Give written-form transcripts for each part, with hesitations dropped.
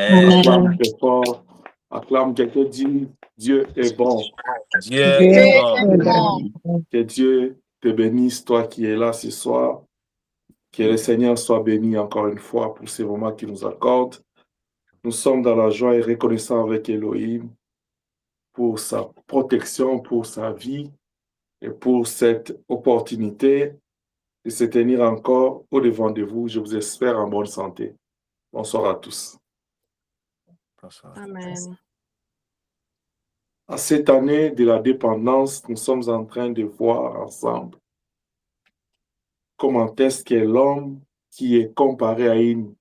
Acclame Amen. très fort. Acclame quelqu'un, dit Dieu est bon. Dieu Dieu est est bon. bon. Que Dieu te bénisse, toi qui es là ce soir. Que le Seigneur soit béni encore une fois pour ces moments qu'il nous accorde. Nous sommes dans la joie et reconnaissants avec Elohim pour sa protection, pour sa vie et pour cette opportunité de se tenir encore au-devant de vous. Je vous espère en bonne santé. Bonsoir à tous. Amen. À cette année de la dépendance, nous sommes en train de voir ensemble comment est-ce que l'homme qui est comparé à une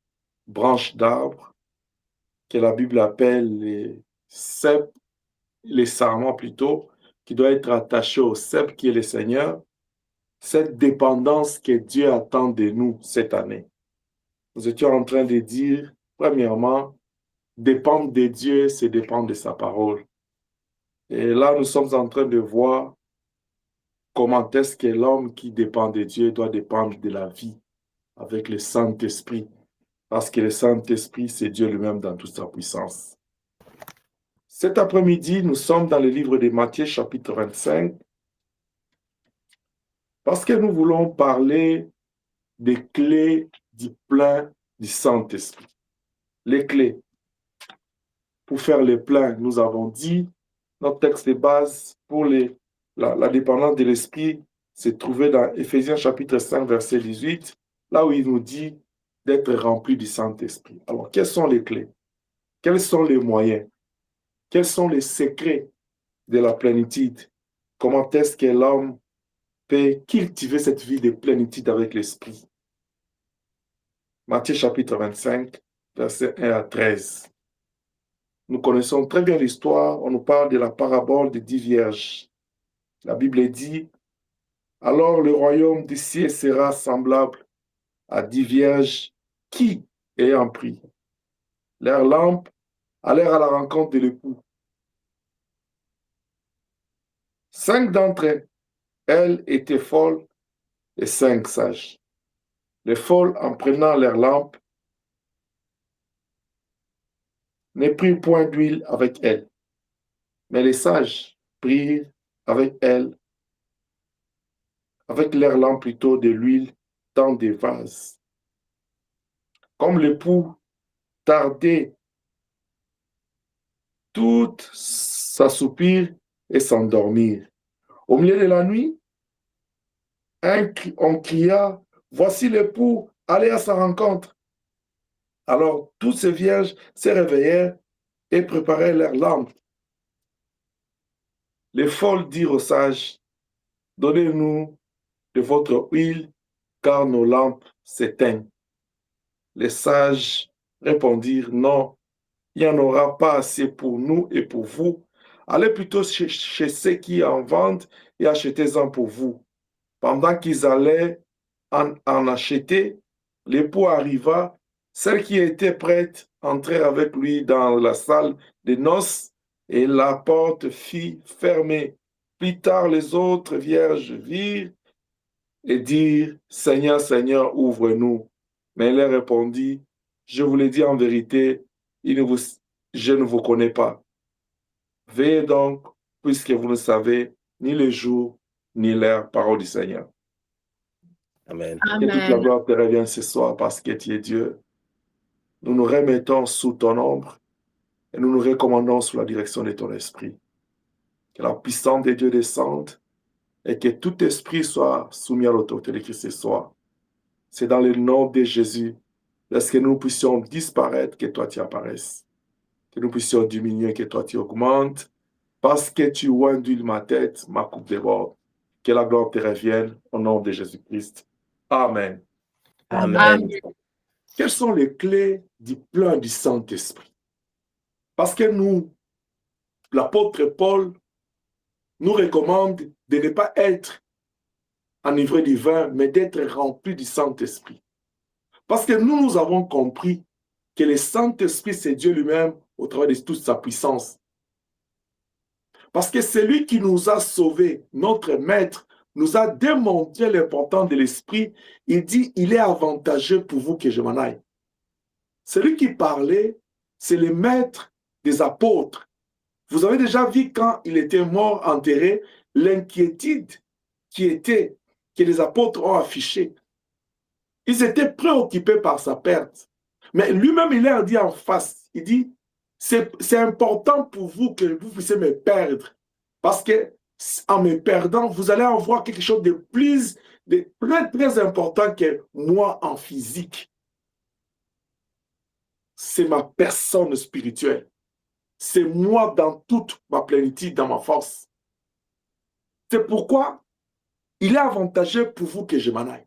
branche d'arbre, que la Bible appelle les cèpes, les sarments plutôt, qui doit être attaché au cep qui est le Seigneur, cette dépendance que Dieu attend de nous cette année. Nous étions en train de dire, premièrement, dépendre de Dieu, c'est dépendre de sa parole. Et là, nous sommes en train de voir comment est-ce que l'homme qui dépend de Dieu doit dépendre de la vie avec le Saint-Esprit. Parce que le Saint-Esprit, c'est Dieu lui-même dans toute sa puissance. Cet après-midi, nous sommes dans le livre de Matthieu, chapitre 25, parce que nous voulons parler des clés du plein du Saint-Esprit. Les clés. Pour faire le plein, nous avons dit, notre texte de base pour la dépendance de l'Esprit s'est trouvé dans Éphésiens chapitre 5, verset 18, là où il nous dit d'être rempli du Saint-Esprit. Alors, quelles sont les clés? Quels sont les moyens? Quels sont les secrets de la plénitude? Comment est-ce que l'homme peut cultiver cette vie de plénitude avec l'Esprit? Matthieu chapitre 25, versets 1 à 13. Nous connaissons très bien l'histoire. On nous parle de la parabole des 10 vierges. La Bible dit, « Alors le royaume des cieux sera semblable à 10 vierges qui, ayant pris leurs lampes, allèrent à la rencontre de l'époux. 5 d'entre elles étaient folles et 5 sages. Les folles, en prenant leurs lampes, ne prirent point d'huile avec elles, mais les sages prirent avec elles, avec leurs lampes plutôt, de l'huile dans des vases. Comme l'époux tardait, toutes s'assoupirent et s'endormirent. Au milieu de la nuit, on cria, « Voici l'époux, allez à sa rencontre. » Alors toutes ces vierges se réveillèrent et préparèrent leurs lampes. Les folles dirent aux sages, « Donnez-nous de votre huile, car nos lampes s'éteignent. » Les sages répondirent, « Non, il n'y en aura pas assez pour nous et pour vous. Allez plutôt chez ceux qui en vendent et achetez-en pour vous. » Pendant qu'ils allaient en acheter, l'époux arriva. Celles qui étaient prêtes entrèrent avec lui dans la salle des noces et la porte fut fermée. Plus tard, les autres vierges virent et dirent, « Seigneur, Seigneur, ouvre-nous. » Mais il leur répondit, « Je vous le dis en vérité, je ne vous connais pas. Veillez donc, puisque vous ne savez ni le jour ni l'heure. » Parole du Seigneur. Amen. Que toute la gloire te revienne ce soir parce que tu es Dieu. Nous nous remettons sous ton ombre et nous nous recommandons sous la direction de ton esprit. Que la puissance de Dieu descende et que tout esprit soit soumis à l'autorité de Christ ce soir. C'est dans le nom de Jésus, lorsque nous puissions disparaître, que toi tu apparaisses. Que nous puissions diminuer, que toi tu augmentes. Parce que tu oindules ma tête, ma coupe déborde. Que la gloire te revienne au nom de Jésus-Christ. Amen. Amen. Quelles sont les clés du plein du Saint-Esprit? Parce que l'apôtre Paul nous recommande de ne pas être enivré du vin, mais d'être rempli du Saint-Esprit. Parce que nous avons compris que le Saint-Esprit, c'est Dieu lui-même au travers de toute sa puissance. Parce que c'est lui qui nous a sauvés, notre maître, nous a démontré l'importance de l'Esprit. Il dit, il est avantageux pour vous que je m'en aille. Celui qui parlait c'est le maître des apôtres. Vous avez déjà vu quand il était mort, enterré, l'inquiétude que les apôtres ont affichée. Ils étaient préoccupés par sa perte. Mais lui-même, il leur dit en face, il dit, c'est important pour vous que vous puissiez me perdre. Parce que en me perdant, vous allez avoir quelque chose de très, très important que moi en physique. C'est ma personne spirituelle. C'est moi dans toute ma plénitude, dans ma force. C'est pourquoi il est avantageux pour vous que je m'en aille.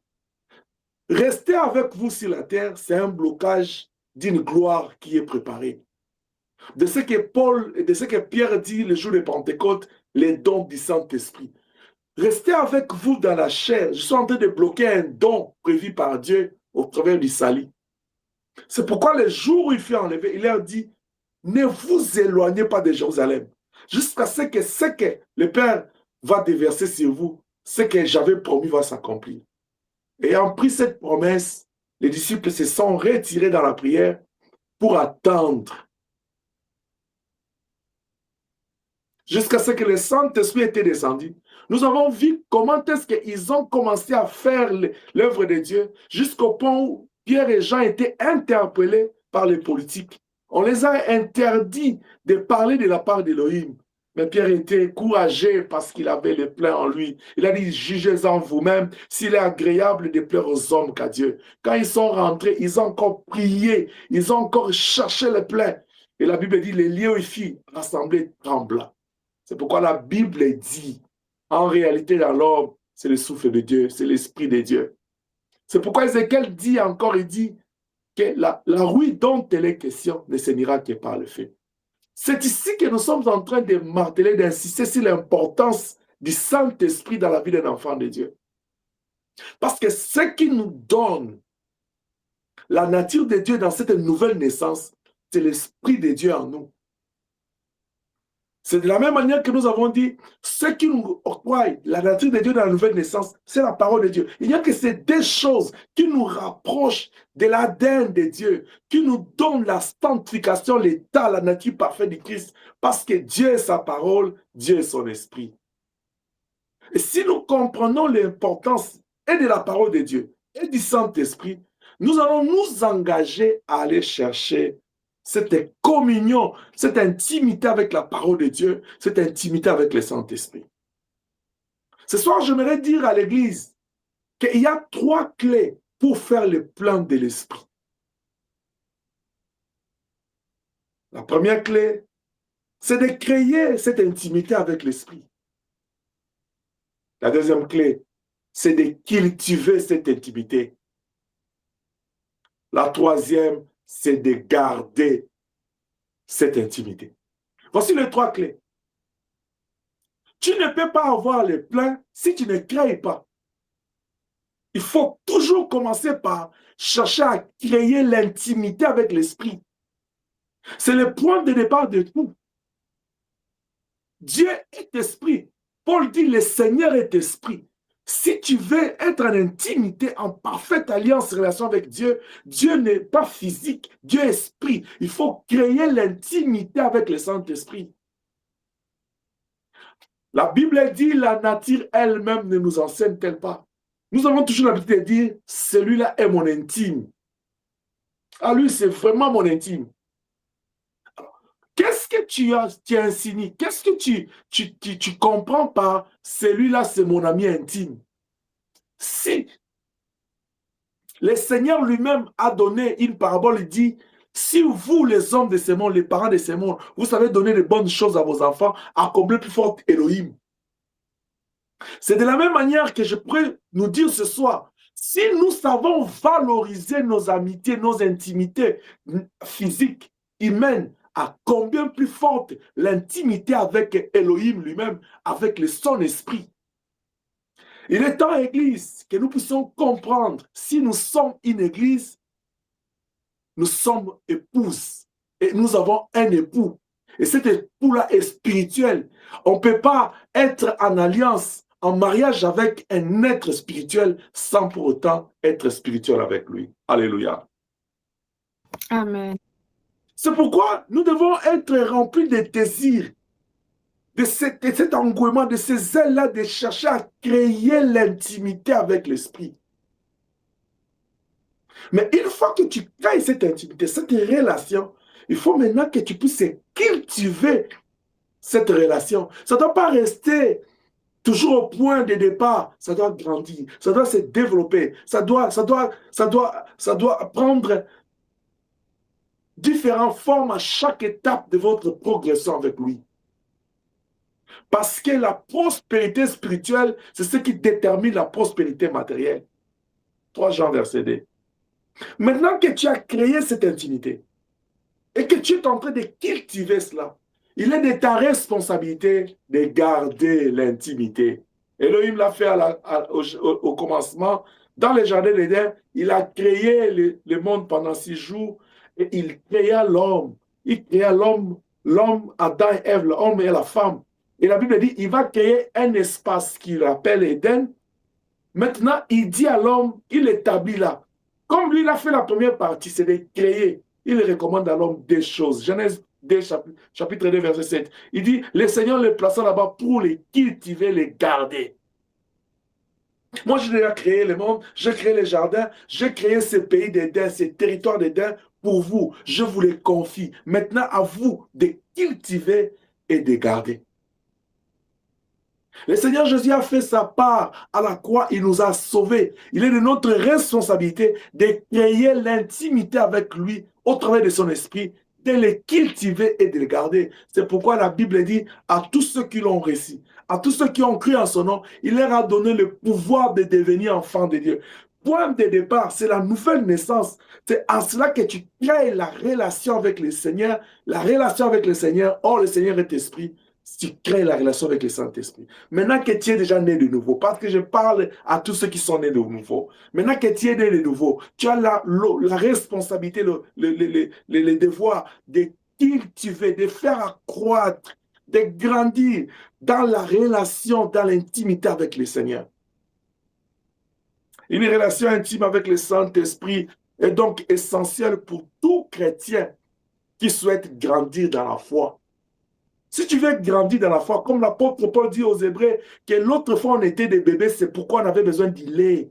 Rester avec vous sur la terre, c'est un blocage d'une gloire qui est préparée. De ce que Paul et de ce que Pierre dit le jour de Pentecôte, les dons du Saint-Esprit. Rester avec vous dans la chair, je suis en train de bloquer un don prévu par Dieu au travers du salut. C'est pourquoi le jour où il fait enlever, il leur dit, ne vous éloignez pas de Jérusalem, jusqu'à ce que le Père va déverser sur vous, ce que j'avais promis va s'accomplir. Ayant pris cette promesse, les disciples se sont retirés dans la prière pour attendre. Jusqu'à ce que le Saint-Esprit était descendu. Nous avons vu comment est-ce qu'ils ont commencé à faire l'œuvre de Dieu jusqu'au point où Pierre et Jean étaient interpellés par les politiques. On les a interdits de parler de la part d'Élohim. Mais Pierre était courageux parce qu'il avait le plein en lui. Il a dit, jugez-en vous-même s'il est agréable de plaire aux hommes qu'à Dieu. Quand ils sont rentrés, ils ont encore prié, ils ont encore cherché le plein. Et la Bible dit, les lieux et filles rassemblés tremblants. C'est pourquoi la Bible dit, en réalité dans l'homme, c'est le souffle de Dieu, c'est l'esprit de Dieu. C'est pourquoi Ézéchiel dit encore, il dit que la rouille dont il est question ne s'énira que par le feu. C'est ici que nous sommes en train de marteler, d'insister sur l'importance du Saint-Esprit dans la vie d'un enfant de Dieu. Parce que ce qui nous donne la nature de Dieu dans cette nouvelle naissance, c'est l'Esprit de Dieu en nous. C'est de la même manière que nous avons dit, ce qui nous octroie la nature de Dieu dans la nouvelle naissance, c'est la parole de Dieu. Il n'y a que ces deux choses qui nous rapprochent de l'ADN de Dieu, qui nous donnent la sanctification, l'état, la nature parfaite du Christ, parce que Dieu est sa parole, Dieu est son esprit. Et si nous comprenons l'importance et de la parole de Dieu et du Saint-Esprit, nous allons nous engager à aller chercher cette communion, cette intimité avec la parole de Dieu, cette intimité avec le Saint-Esprit. Ce soir, j'aimerais dire à l'Église qu'il y a 3 clés pour faire le plein de l'Esprit. La première clé, c'est de créer cette intimité avec l'Esprit. La deuxième clé, c'est de cultiver cette intimité. La troisième, c'est de garder cette intimité. Voici les 3 clés. Tu ne peux pas avoir le plein si tu ne crées pas. Il faut toujours commencer par chercher à créer l'intimité avec l'Esprit. C'est le point de départ de tout. Dieu est esprit. Paul dit, le Seigneur est esprit. Si tu veux être en intimité, en parfaite alliance, relation avec Dieu, Dieu n'est pas physique, Dieu est esprit. Il faut créer l'intimité avec le Saint-Esprit. La Bible dit, la nature elle-même ne nous enseigne-t-elle pas? Nous avons toujours l'habitude de dire, celui-là est mon intime. Ah, lui, c'est vraiment mon intime. Qu'est-ce que tu insinues? Qu'est-ce que tu comprends par celui-là, c'est mon ami intime? Si le Seigneur lui-même a donné une parabole, il dit, si vous, les hommes de ce monde, les parents de ce monde, vous savez donner de bonnes choses à vos enfants, accomplir plus fort Elohim. C'est de la même manière que je pourrais nous dire ce soir, si nous savons valoriser nos amitiés, nos intimités physiques, humaines, à combien plus forte l'intimité avec Elohim lui-même, avec le son esprit. Il est temps, Église, que nous puissions comprendre, si nous sommes une Église, nous sommes épouses et nous avons un époux. Et cet époux-là est spirituel. On ne peut pas être en alliance, en mariage avec un être spirituel sans pour autant être spirituel avec lui. Alléluia. Amen. C'est pourquoi nous devons être remplis de désirs, de cet engouement, de ces ailes-là, de chercher à créer l'intimité avec l'Esprit. Mais une fois que tu crées cette intimité, cette relation, il faut maintenant que tu puisses cultiver cette relation. Ça ne doit pas rester toujours au point de départ. Ça doit grandir, ça doit se développer, ça doit prendre différentes formes à chaque étape de votre progression avec lui. Parce que la prospérité spirituelle, c'est ce qui détermine la prospérité matérielle. 3 Jean verset 2. Maintenant que tu as créé cette intimité et que tu es en train de cultiver cela, il est de ta responsabilité de garder l'intimité. Elohim l'a fait au commencement. Dans le jardin d'Éden, il a créé le monde pendant 6 jours et il créa l'homme. Il créa l'homme, Adam et Ève, l'homme et la femme. Et la Bible dit, il va créer un espace qu'il appelle Éden. Maintenant, il dit à l'homme, il établit là. Comme lui, il a fait la première partie, c'est de créer. Il recommande à l'homme des choses. Genèse 2, chapitre 2, verset 7. Il dit, le Seigneur les plaça là-bas pour les cultiver, les garder. Moi, j'ai déjà créé le monde, j'ai créé les jardins, j'ai créé ce pays d'Éden, ce territoire d'Éden pour vous. Je vous les confie. Maintenant, à vous de cultiver et de garder. Le Seigneur Jésus a fait sa part à la croix, il nous a sauvés. Il est de notre responsabilité de créer l'intimité avec lui au travers de son esprit, de les cultiver et de les garder. C'est pourquoi la Bible dit à tous ceux qui l'ont reçu, à tous ceux qui ont cru en son nom, il leur a donné le pouvoir de devenir enfants de Dieu. Point de départ, c'est la nouvelle naissance. C'est en cela que tu crées la relation avec le Seigneur. La relation avec le Seigneur, or le Seigneur est esprit. Tu crées la relation avec le Saint-Esprit. Maintenant que tu es déjà né de nouveau, parce que je parle à tous ceux qui sont nés de nouveau. Maintenant que tu es né de nouveau, tu as la responsabilité, le devoir de cultiver, de faire accroître, de grandir dans la relation, dans l'intimité avec le Seigneur. Une relation intime avec le Saint-Esprit est donc essentielle pour tout chrétien qui souhaite grandir dans la foi. Si tu veux grandir dans la foi, comme l'apôtre Paul dit aux Hébreux, que l'autre fois on était des bébés, c'est pourquoi on avait besoin du lait.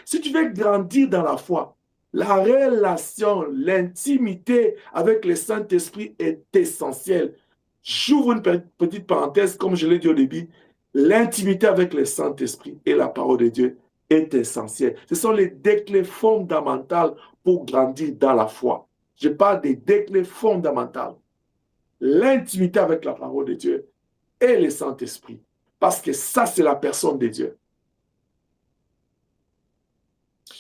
Si tu veux grandir dans la foi, la relation, l'intimité avec le Saint-Esprit est essentielle. J'ouvre une petite parenthèse, comme je l'ai dit au début, l'intimité avec le Saint-Esprit et la parole de Dieu est essentielle. Ce sont les deux clés fondamentales pour grandir dans la foi. Je parle des deux clés fondamentales. L'intimité avec la parole de Dieu et le Saint-Esprit. Parce que ça, c'est la personne de Dieu.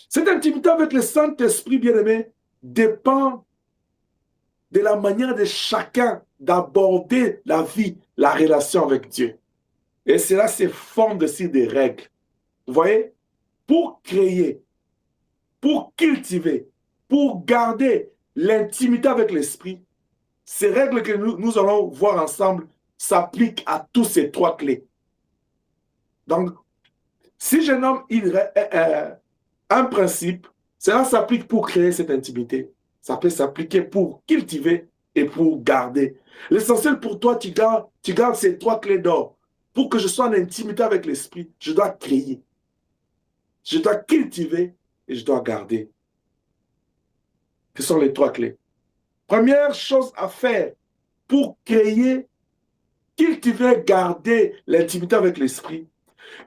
Cette intimité avec le Saint-Esprit, bien-aimé, dépend de la manière de chacun d'aborder la vie, la relation avec Dieu. Et cela se fonde sur des règles. Vous voyez? Pour créer, pour cultiver, pour garder l'intimité avec l'Esprit, ces règles que nous allons voir ensemble s'appliquent à tous ces 3 clés. Donc, si je nomme un principe, cela s'applique pour créer cette intimité. Ça peut s'appliquer pour cultiver et pour garder. L'essentiel pour toi, tu gardes ces 3 clés d'or. Pour que je sois en intimité avec l'Esprit, je dois créer. Je dois cultiver et je dois garder. Ce sont les 3 clés. Première chose à faire pour créer, cultiver, garder l'intimité avec l'Esprit,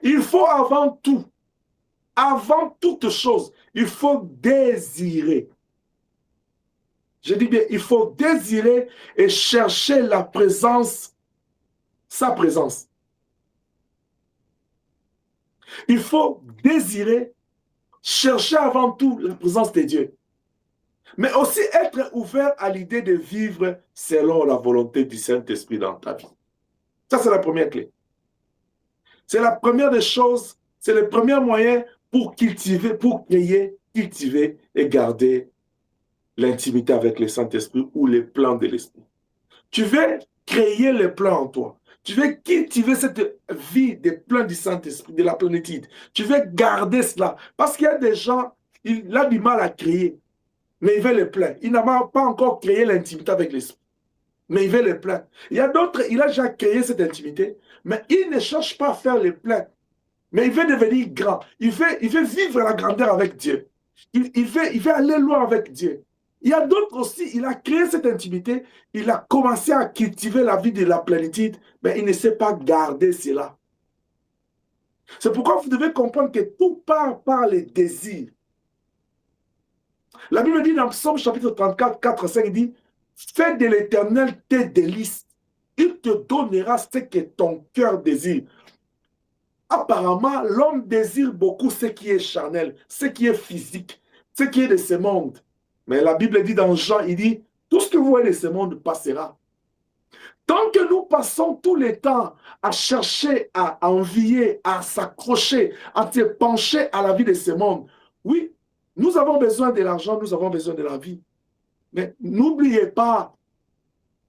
il faut avant toute chose, il faut désirer. Je dis bien, il faut désirer et chercher la présence, sa présence. Il faut désirer, chercher avant tout la présence de Dieu. Mais aussi être ouvert à l'idée de vivre selon la volonté du Saint-Esprit dans ta vie. Ça, c'est la première clé. C'est la première des choses, c'est le premier moyen pour cultiver, pour créer, cultiver et garder l'intimité avec le Saint-Esprit ou les plans de l'Esprit. Tu veux créer les plans en toi. Tu veux cultiver cette vie des plans du Saint-Esprit, de la plénitude. Tu veux garder cela. Parce qu'il y a des gens, il a du mal à créer. mais il veut le plein. Il n'a pas encore créé l'intimité avec l'esprit, mais il veut le plein. Il y a d'autres, il a déjà créé cette intimité, mais il ne cherche pas à faire le plein. Mais il veut devenir grand. Il veut vivre la grandeur avec Dieu. Il veut aller loin avec Dieu. Il y a d'autres aussi, il a créé cette intimité, il a commencé à cultiver la vie de la plénitude, mais il ne sait pas garder cela. C'est pourquoi vous devez comprendre que tout part par les désirs. La Bible dit dans Psaume chapitre 34, 4, 5, il dit, fais de l'Éternel tes délices, il te donnera ce que ton cœur désire. Apparemment, l'homme désire beaucoup ce qui est charnel, ce qui est physique, ce qui est de ce monde. Mais la Bible dit dans Jean, il dit, tout ce que vous voyez de ce monde passera. Tant que nous passons tout le temps à chercher, à envier, à s'accrocher, à se pencher à la vie de ce monde, oui, nous avons besoin de l'argent, nous avons besoin de la vie. Mais n'oubliez pas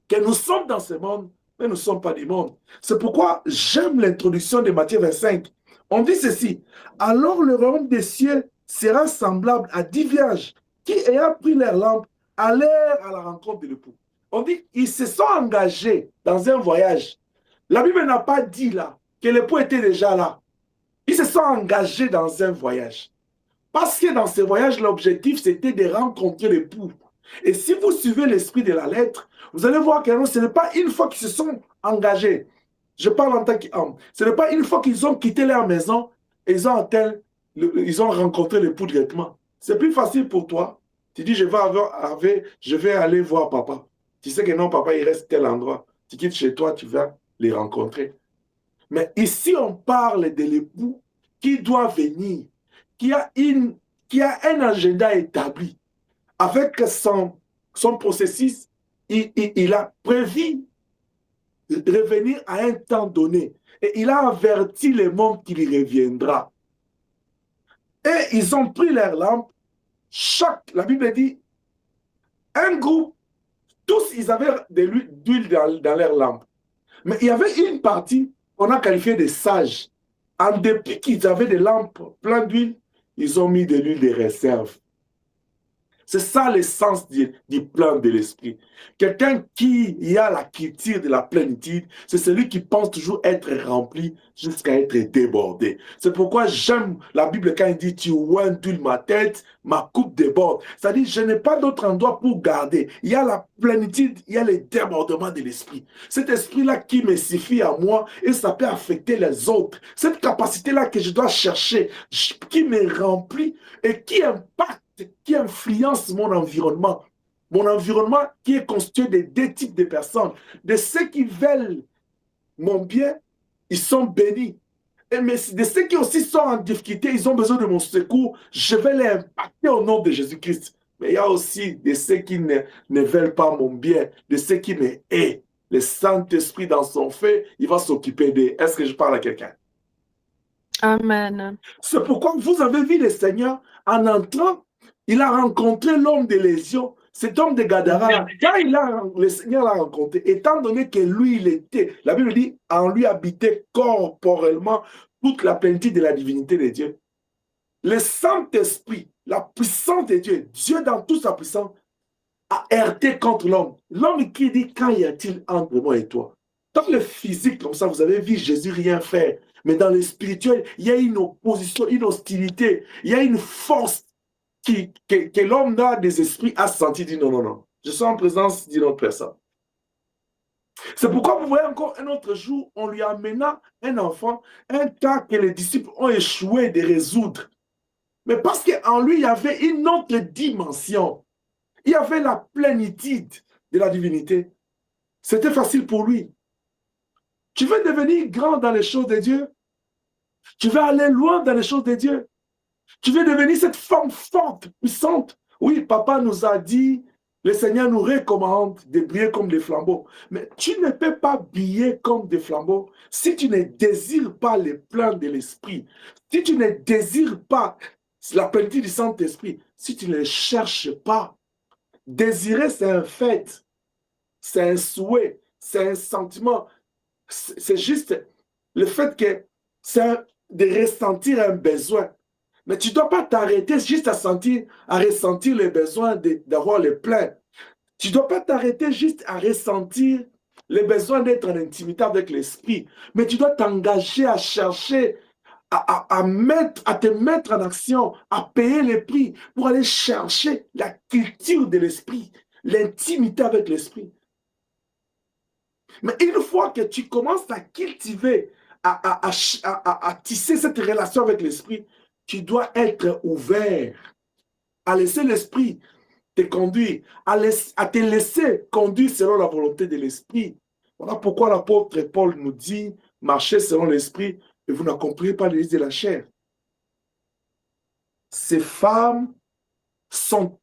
que nous sommes dans ce monde, mais nous ne sommes pas du monde. C'est pourquoi j'aime l'introduction de Matthieu 25. On dit ceci, alors le royaume des cieux sera semblable à 10 vierges qui, ayant pris leur lampe, allèrent à la rencontre de l'époux. On dit qu'ils se sont engagés dans un voyage. La Bible n'a pas dit là que l'époux était déjà là. Ils se sont engagés dans un voyage. Parce que dans ce voyage, l'objectif, c'était de rencontrer l'époux. Et si vous suivez l'esprit de la lettre, vous allez voir que ce n'est pas une fois qu'ils se sont engagés. Je parle en tant qu'homme. Ce n'est pas une fois qu'ils ont quitté leur maison et ils ont rencontré l'époux directement. C'est plus facile pour toi. Tu dis, je vais aller voir papa. Tu sais que non, papa, il reste tel endroit. Tu quittes chez toi, tu vas les rencontrer. Mais ici, on parle de l'époux qui doit venir, qui a un agenda établi. Avec son processus, il a prévu revenir à un temps donné. Et il a averti le monde qu'il y reviendra. Et ils ont pris leur lampe. La Bible dit, un groupe, tous ils avaient de l'huile dans leur lampe. Mais il y avait une partie qu'on a qualifiée de sages. En dépit qu'ils avaient des lampes pleines d'huile, ils ont mis de l'huile de réserve. C'est ça l'essence du plan de l'esprit. Quelqu'un qui a la culture de la plénitude, c'est celui qui pense toujours être rempli jusqu'à être débordé. C'est pourquoi j'aime la Bible quand il dit « Tu oindules ma tête, ma coupe déborde ». C'est-à-dire je n'ai pas d'autre endroit pour garder. Il y a la plénitude, il y a le débordement de l'esprit. Cet esprit-là qui me suffit à moi et ça peut affecter les autres. Cette capacité-là que je dois chercher, qui me remplit et qui impacte, qui influence mon environnement. Mon environnement qui est constitué de deux types de personnes. De ceux qui veulent mon bien, ils sont bénis. Mais de ceux qui aussi sont en difficulté, ils ont besoin de mon secours, je vais les impacter au nom de Jésus-Christ. Mais il y a aussi de ceux qui ne veulent pas mon bien, de ceux qui me haïssent. Le Saint-Esprit dans son fait, il va s'occuper d'eux. Est-ce que je parle à quelqu'un? Amen. C'est pourquoi vous avez vu le Seigneur en entrant. Il a rencontré l'homme de Légion, cet homme de Gadara. Quand le Seigneur l'a rencontré, étant donné que lui, il était, la Bible dit, en lui habitait corporellement toute la plénitude de la divinité de Dieu. Le Saint-Esprit, la puissance de Dieu, Dieu dans toute sa puissance, a heurté contre l'homme. L'homme qui dit, quand y a-t-il entre moi et toi? Dans le physique, comme ça, vous avez vu Jésus rien faire. Mais dans le spirituel, il y a une opposition, une hostilité, il y a une force que l'homme dans des esprits a senti, dit non, non, non, je suis en présence d'une autre personne. C'est pourquoi vous voyez encore un autre jour, on lui amena un enfant, un cas que les disciples ont échoué de résoudre. Mais parce qu'en lui, il y avait une autre dimension. Il y avait la plénitude de la divinité. C'était facile pour lui. Tu veux devenir grand dans les choses de Dieu? Tu veux aller loin dans les choses de Dieu? Tu veux devenir cette femme forte, puissante? Oui, papa nous a dit, le Seigneur nous recommande de briller comme des flambeaux. Mais tu ne peux pas briller comme des flambeaux si tu ne désires pas le plein de l'esprit. Si tu ne désires pas la plénitude du Saint-Esprit, si tu ne le cherches pas. Désirer, c'est un fait, c'est un souhait, c'est un sentiment. C'est juste le fait que c'est de ressentir un besoin. Mais tu ne dois pas t'arrêter juste à ressentir les besoins d'avoir les pleins. Tu ne dois pas t'arrêter juste à ressentir les besoins d'être en intimité avec l'esprit. Mais tu dois t'engager à chercher, à te mettre en action, à payer les prix pour aller chercher la culture de l'esprit, l'intimité avec l'esprit. Mais une fois que tu commences à cultiver, à tisser cette relation avec l'esprit, tu dois être ouvert à laisser l'esprit te conduire, à te laisser conduire selon la volonté de l'esprit. Voilà pourquoi l'apôtre Paul nous dit, marchez selon l'esprit et vous n'accomplirez pas les listes de la chair. Ces femmes sont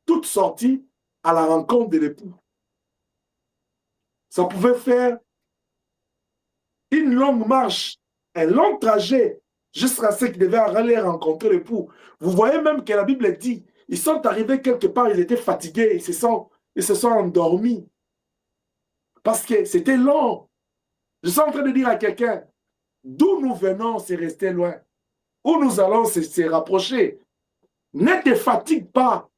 toutes sorties à la rencontre de l'époux. Ça pouvait faire une longue marche, un long trajet, jusqu'à ce qu'ils devaient aller rencontrer l'époux. Vous voyez même que la Bible dit, ils sont arrivés quelque part, ils étaient fatigués, ils se sont endormis. Parce que c'était long. Je suis en train de dire à quelqu'un, d'où nous venons, c'est rester loin. Où nous allons, c'est se rapprocher. Ne te fatigue pas.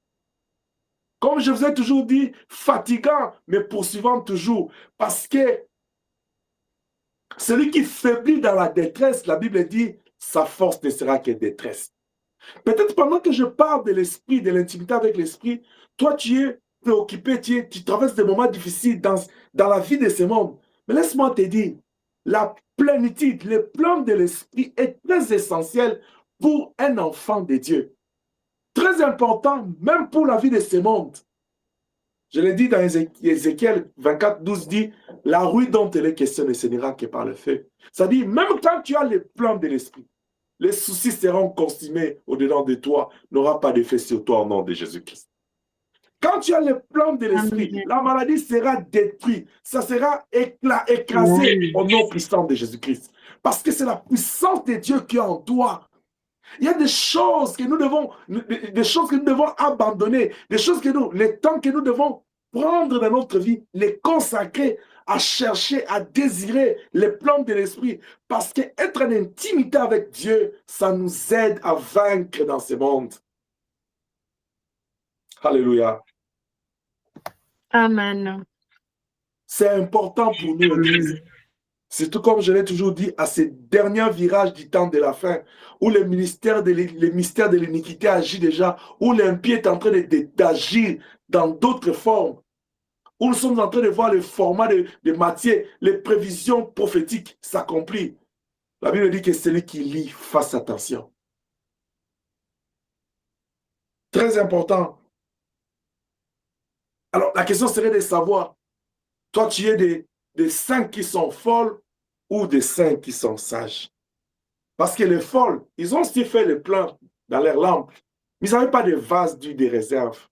Comme je vous ai toujours dit, fatigant, mais poursuivant toujours. Parce que celui qui faiblit dans la détresse, la Bible dit, sa force ne sera que détresse. Peut-être pendant que je parle de l'esprit, de l'intimité avec l'esprit, toi tu es préoccupé, tu traverses des moments difficiles dans la vie de ce monde. Mais laisse-moi te dire, la plénitude, le plan de l'esprit est très essentiel pour un enfant de Dieu. Très important, même pour la vie de ce monde. Je l'ai dit dans Ézéchiel 24, 12, dit, la rue dont elle est question ne se n'ira que par le feu. Ça dit, même quand tu as le plan de l'esprit, les soucis seront consumés au-dedans de toi, n'aura pas d'effet sur toi au nom de Jésus-Christ. Quand tu as le plan de l'esprit, la maladie sera détruite, ça sera écrasé au nom puissant de Jésus-Christ. Parce que c'est la puissance de Dieu qui est en toi. Il y a des choses que nous devons abandonner, des choses les temps que nous devons prendre dans notre vie, les consacrer à chercher, à désirer les plans de l'esprit. Parce qu'être en intimité avec Dieu, ça nous aide à vaincre dans ce monde. Alléluia. Amen. C'est important pour nous, Église. Surtout comme je l'ai toujours dit, à ces derniers virages du temps de la fin, où le mystère de l'iniquité agit déjà, où l'impie est en train d'agir dans d'autres formes, où nous sommes en train de voir le format de Matthieu, les prévisions prophétiques s'accomplir. La Bible dit que celui qui lit, fasse attention. Très important. Alors, la question serait de savoir, toi, tu es des saints qui sont folles ou des saints qui sont sages. Parce que les folles, ils ont aussi fait le plein dans leur lampe, mais ils n'avaient pas de vase d'huile de réserve.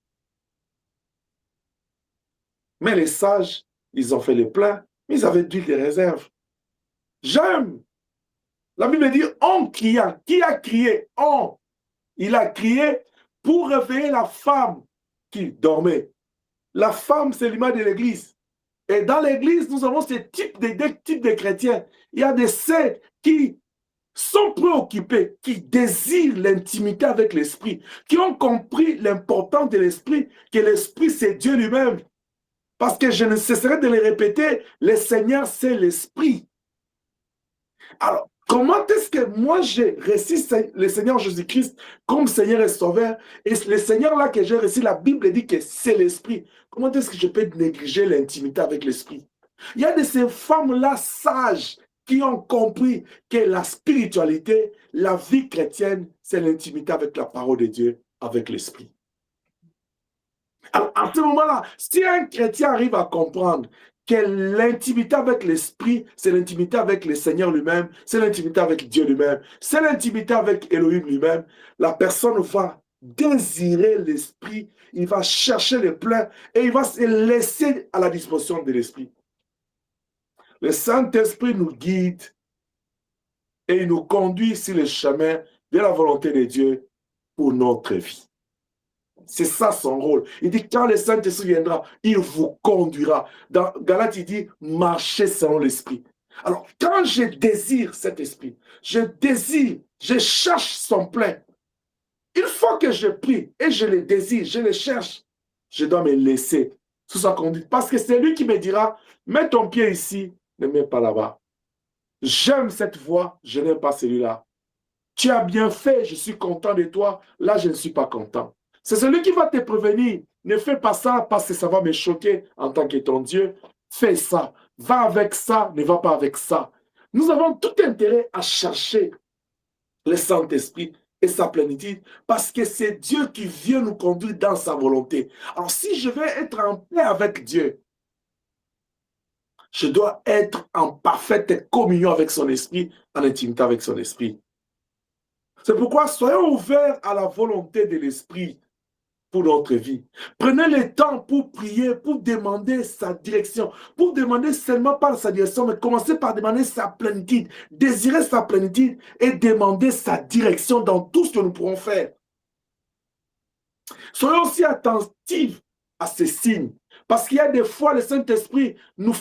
Mais les sages, ils ont fait le plein, mais ils avaient d'huile de réserve. J'aime. La Bible dit, on cria. Qui a crié? On. Il a crié pour réveiller la femme qui dormait. La femme, c'est l'image de l'Église. Et dans l'Église, nous avons deux types de chrétiens. Il y a des saints qui sont préoccupés, qui désirent l'intimité avec l'Esprit, qui ont compris l'importance de l'Esprit, que l'Esprit, c'est Dieu lui-même. Parce que je ne cesserai de le répéter, le Seigneur, c'est l'Esprit. Alors, comment est-ce que moi, j'ai reçu le Seigneur Jésus-Christ comme Seigneur et Sauveur, et le Seigneur là que j'ai reçu, la Bible dit que c'est l'Esprit. Comment est-ce que je peux négliger l'intimité avec l'Esprit? Il y a de ces femmes-là sages qui ont compris que la spiritualité, la vie chrétienne, c'est l'intimité avec la parole de Dieu, avec l'Esprit. Alors, à ce moment-là, si un chrétien arrive à comprendre que l'intimité avec l'Esprit, c'est l'intimité avec le Seigneur lui-même, c'est l'intimité avec Dieu lui-même, c'est l'intimité avec Elohim lui-même, la personne va désirer l'Esprit, il va chercher le plein et il va se laisser à la disposition de l'Esprit. Le Saint-Esprit nous guide et il nous conduit sur le chemin de la volonté de Dieu pour notre vie. C'est ça son rôle. Il dit, quand le Saint-Esprit viendra, il vous conduira. Dans Galates, il dit, marchez selon l'Esprit. Alors, quand je désire cet Esprit, je cherche son plein, Une fois que je prie et je les désire, je les cherche, je dois me laisser sous sa conduite. Parce que c'est lui qui me dira, mets ton pied ici, ne mets pas là-bas. J'aime cette voix, je n'aime pas celui-là. Tu as bien fait, je suis content de toi, là je ne suis pas content. C'est celui qui va te prévenir. Ne fais pas ça parce que ça va me choquer en tant que ton Dieu. Fais ça. Va avec ça, ne va pas avec ça. Nous avons tout intérêt à chercher le Saint-Esprit et sa plénitude parce que c'est Dieu qui vient nous conduire dans sa volonté. Alors si je veux être en paix avec Dieu, je dois être en parfaite communion avec son esprit, en intimité avec son esprit. C'est pourquoi soyons ouverts à la volonté de l'esprit pour notre vie. Prenez le temps pour prier, pour demander sa direction, pour demander seulement par sa direction, mais commencez par demander sa plénitude, désirer sa plénitude et demander sa direction dans tout ce que nous pourrons faire. Soyons aussi attentifs à ces signes, parce qu'il y a des fois le Saint-Esprit nous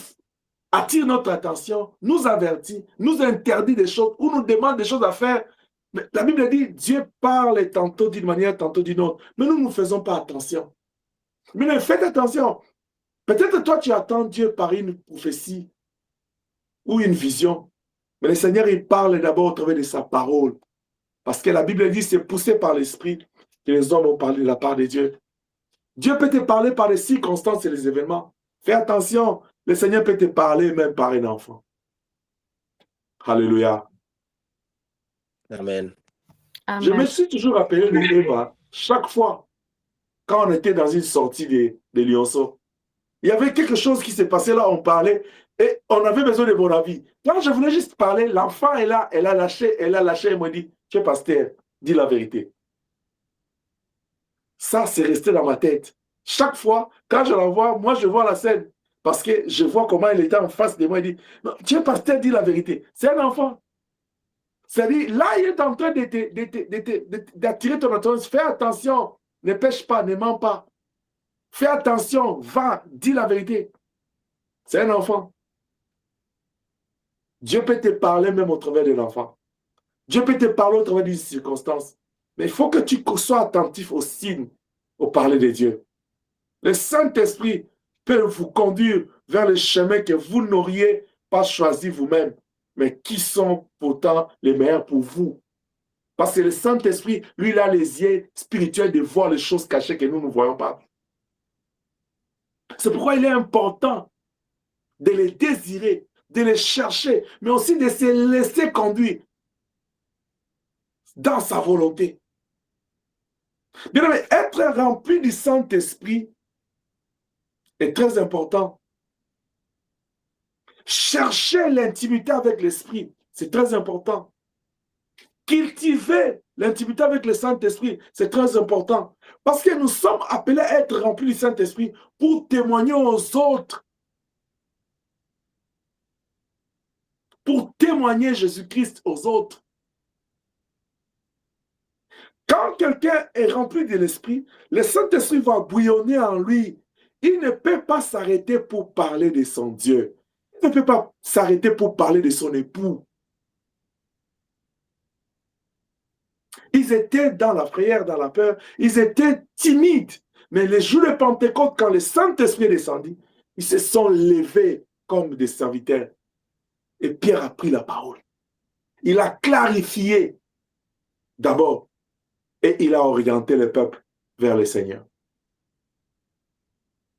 attire notre attention, nous avertit, nous interdit des choses ou nous demande des choses à faire. Mais la Bible dit, Dieu parle tantôt d'une manière, tantôt d'une autre. Mais nous ne faisons pas attention. Mais faites attention. Peut-être toi, tu attends Dieu par une prophétie ou une vision. Mais le Seigneur, il parle d'abord au travers de sa parole. Parce que la Bible dit, c'est poussé par l'Esprit que les hommes ont parlé de la part de Dieu. Dieu peut te parler par les circonstances et les événements. Fais attention. Le Seigneur peut te parler même par un enfant. Alléluia. Amen. Amen. Je me suis toujours rappelé de Eva, chaque fois, quand on était dans une sortie de Lionceau, il y avait quelque chose qui s'est passé là, on parlait, et on avait besoin de mon avis. Quand je voulais juste parler, l'enfant est là, elle a lâché, elle m'a dit, tu es pasteur, dis la vérité. Ça, c'est resté dans ma tête. Chaque fois, quand je la vois, moi, je vois la scène, parce que je vois comment elle était en face de moi, il dit, non, tu es pasteur, dis la vérité. C'est un enfant. C'est-à-dire, là, il est en train d'attirer ton attention. Fais attention, ne pêche pas, ne mens pas. Fais attention, va, dis la vérité. C'est un enfant. Dieu peut te parler même au travers de l'enfant. Dieu peut te parler au travers d'une circonstance. Mais il faut que tu sois attentif aux signes, au parler de Dieu. Le Saint-Esprit peut vous conduire vers le chemin que vous n'auriez pas choisi vous-même, mais qui sont pourtant les meilleurs pour vous. Parce que le Saint-Esprit, lui, il a les yeux spirituels de voir les choses cachées que nous ne voyons pas. C'est pourquoi il est important de les désirer, de les chercher, mais aussi de se laisser conduire dans sa volonté. Bien aimé, être rempli du Saint-Esprit est très important. Chercher l'intimité avec l'Esprit, c'est très important. Cultiver l'intimité avec le Saint-Esprit, c'est très important. Parce que nous sommes appelés à être remplis du Saint-Esprit pour témoigner aux autres. Pour témoigner Jésus-Christ aux autres. Quand quelqu'un est rempli de l'Esprit, le Saint-Esprit va bouillonner en lui. Il ne peut pas s'arrêter pour parler de son Dieu. Il ne peut pas s'arrêter pour parler de son époux. Ils étaient dans la prière, dans la peur. Ils étaient timides. Mais le jour de Pentecôte, quand le Saint-Esprit est descendu, ils se sont levés comme des serviteurs. Et Pierre a pris la parole. Il a clarifié d'abord. Et il a orienté le peuple vers le Seigneur.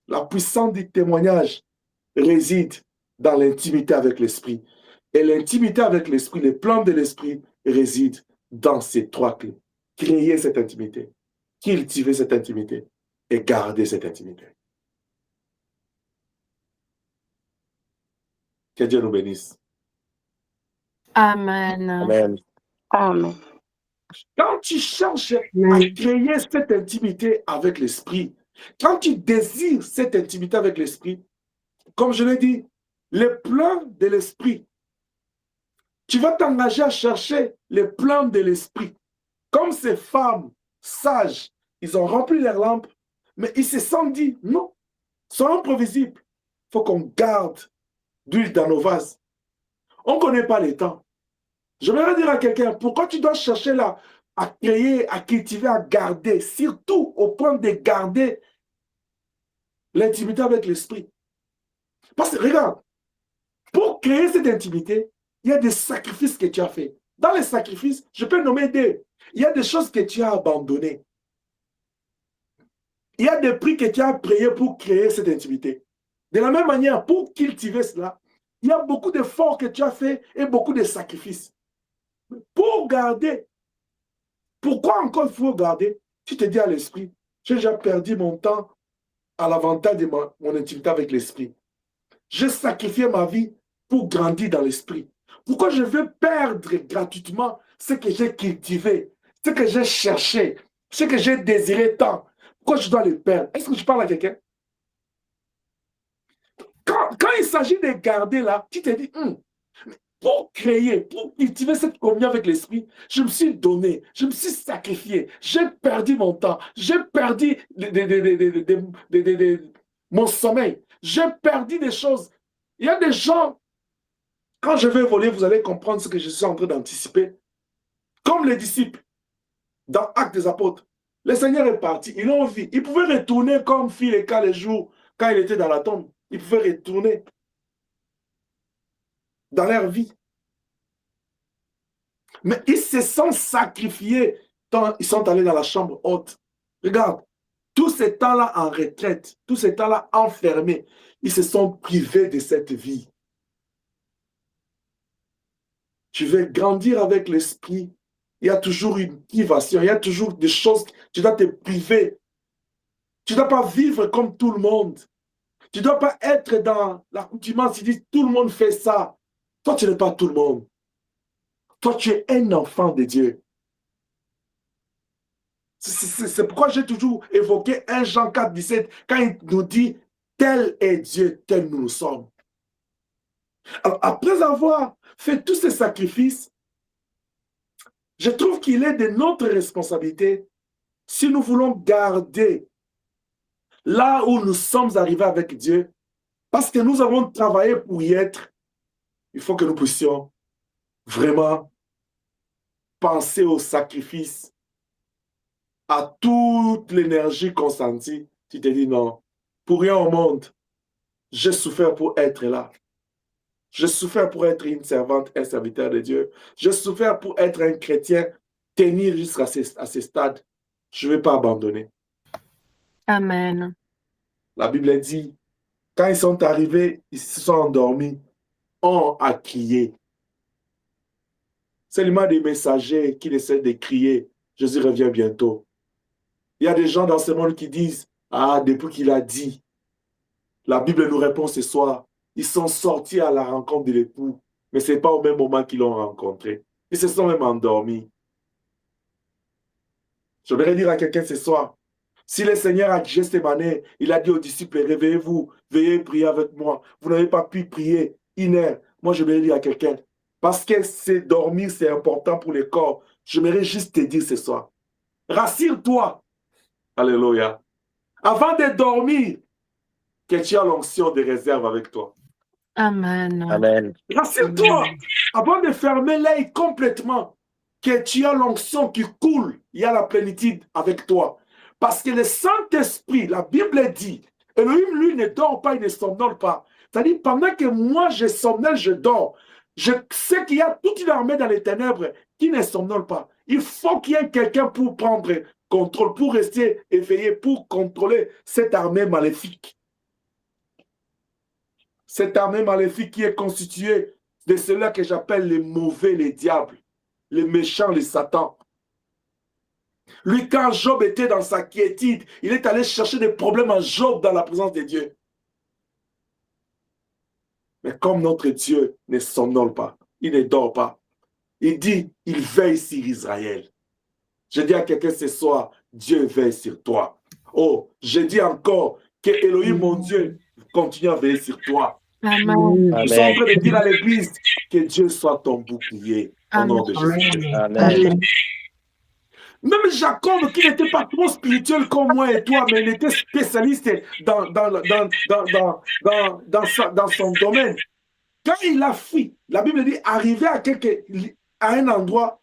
La puissance du témoignage réside dans l'intimité avec l'Esprit. Et l'intimité avec l'Esprit, le plan de l'Esprit réside dans ces trois clés. Créer cette intimité, cultiver cette intimité et garder cette intimité. Que Dieu nous bénisse. Amen. Amen. Amen. Quand tu cherches à créer cette intimité avec l'Esprit, quand tu désires cette intimité avec l'Esprit, comme je l'ai dit, les plans de l'Esprit, tu vas t'engager à chercher les plans de l'Esprit. Comme ces femmes sages, ils ont rempli leurs lampes, mais ils se sont dit, non, soyons prévisibles. Il faut qu'on garde d'huile dans nos vases. On ne connaît pas les temps. Je vais dire à quelqu'un, pourquoi tu dois chercher là à créer, à cultiver, à garder, surtout au point de garder l'intimité avec l'esprit. Parce que regarde, pour créer cette intimité, il y a des sacrifices que tu as faits. Dans les sacrifices, je peux nommer deux. Il y a des choses que tu as abandonnées. Il y a des prix que tu as payés pour créer cette intimité. De la même manière, pour cultiver cela, il y a beaucoup d'efforts que tu as fait et beaucoup de sacrifices. Pour garder, pourquoi encore il faut garder? Tu te dis à l'esprit, j'ai déjà perdu mon temps à l'avantage de mon intimité avec l'esprit. J'ai sacrifié ma vie pour grandir dans l'esprit. Pourquoi je veux perdre gratuitement ce que j'ai cultivé, ce que j'ai cherché, ce que j'ai désiré tant? Pourquoi je dois le perdre? Est-ce que je parle à quelqu'un? Quand il s'agit de garder là, tu te dis, pour créer, pour cultiver cette communion avec l'esprit, je me suis donné, je me suis sacrifié, j'ai perdu mon temps, j'ai perdu mon sommeil, j'ai perdu des choses. Il y a des gens, quand je vais voler, vous allez comprendre ce que je suis en train d'anticiper. Comme les disciples, dans Actes des Apôtres, le Seigneur est parti, ils l'ont vu. Ils pouvaient retourner comme fit les cas les jours, quand il était dans la tombe. Ils pouvaient retourner dans leur vie. Mais ils se sont sacrifiés quand ils sont allés dans la chambre haute. Regarde, tous ces temps-là en retraite, tous ces temps-là enfermés, ils se sont privés de cette vie. Tu veux grandir avec l'esprit, il y a toujours une privation, il y a toujours des choses, tu dois te priver. Tu ne dois pas vivre comme tout le monde. Tu ne dois pas être dans l'accoutumance qui dit tout le monde fait ça. Toi, tu n'es pas tout le monde. Toi, tu es un enfant de Dieu. C'est pourquoi j'ai toujours évoqué 1 Jean 4, 17, quand il nous dit tel est Dieu, tel nous sommes. Alors, après avoir fait tous ces sacrifices, je trouve qu'il est de notre responsabilité, si nous voulons garder là où nous sommes arrivés avec Dieu, parce que nous avons travaillé pour y être, il faut que nous puissions vraiment penser au sacrifice, à toute l'énergie consentie. Tu te dis non, pour rien au monde, j'ai souffert pour être là. J'ai souffert pour être une servante, un serviteur de Dieu. J'ai souffert pour être un chrétien, tenir jusqu'à ce stade. Je ne vais pas abandonner. Amen. La Bible dit, quand ils sont arrivés, ils se sont endormis, on a crié. C'est seulement des messagers qui essaient de crier, Jésus revient bientôt. Il y a des gens dans ce monde qui disent, ah, depuis qu'il a dit, la Bible nous répond ce soir, ils sont sortis à la rencontre de l'époux, mais ce n'est pas au même moment qu'ils l'ont rencontré. Ils se sont même endormis. Je voudrais dire à quelqu'un ce soir, si le Seigneur a Gethsémane, il a dit aux disciples, réveillez-vous, veillez prier avec moi. Vous n'avez pas pu prier 1 heure. Moi, je voudrais dire à quelqu'un, parce que c'est dormir, c'est important pour le corps. J'aimerais juste te dire ce soir, rassure-toi. Alléluia. Avant de dormir, que tu as l'onction de réserve avec toi. Amen. Amen. Rassure-toi, avant de fermer l'œil complètement, que tu as l'onction qui coule, il y a la plénitude avec toi. Parce que le Saint-Esprit, la Bible dit, Elohim, lui, ne dort pas, il ne somnole pas. C'est-à-dire, pendant que moi, je somnole, je dors. Je sais qu'il y a toute une armée dans les ténèbres qui ne somnole pas. Il faut qu'il y ait quelqu'un pour prendre contrôle, pour rester éveillé, pour contrôler cette armée maléfique. Cette armée maléfique qui est constituée de ceux-là que j'appelle les mauvais, les diables, les méchants, les satans. Lui, quand Job était dans sa quiétude, il est allé chercher des problèmes à Job dans la présence de Dieu. Mais comme notre Dieu ne somnole pas, il ne dort pas, il dit, il veille sur Israël. Je dis à quelqu'un ce soir, Dieu veille sur toi. Oh, je dis encore que Elohim, mon Dieu, continue à veiller sur toi. Amen. Je suis en train de dire à l'église que Dieu soit ton bouclier au nom de Jésus. Amen. Même Jacob, qui n'était pas trop spirituel comme moi et toi, mais il était spécialiste dans son domaine. Quand il a fui, la Bible dit, arrivé à un endroit,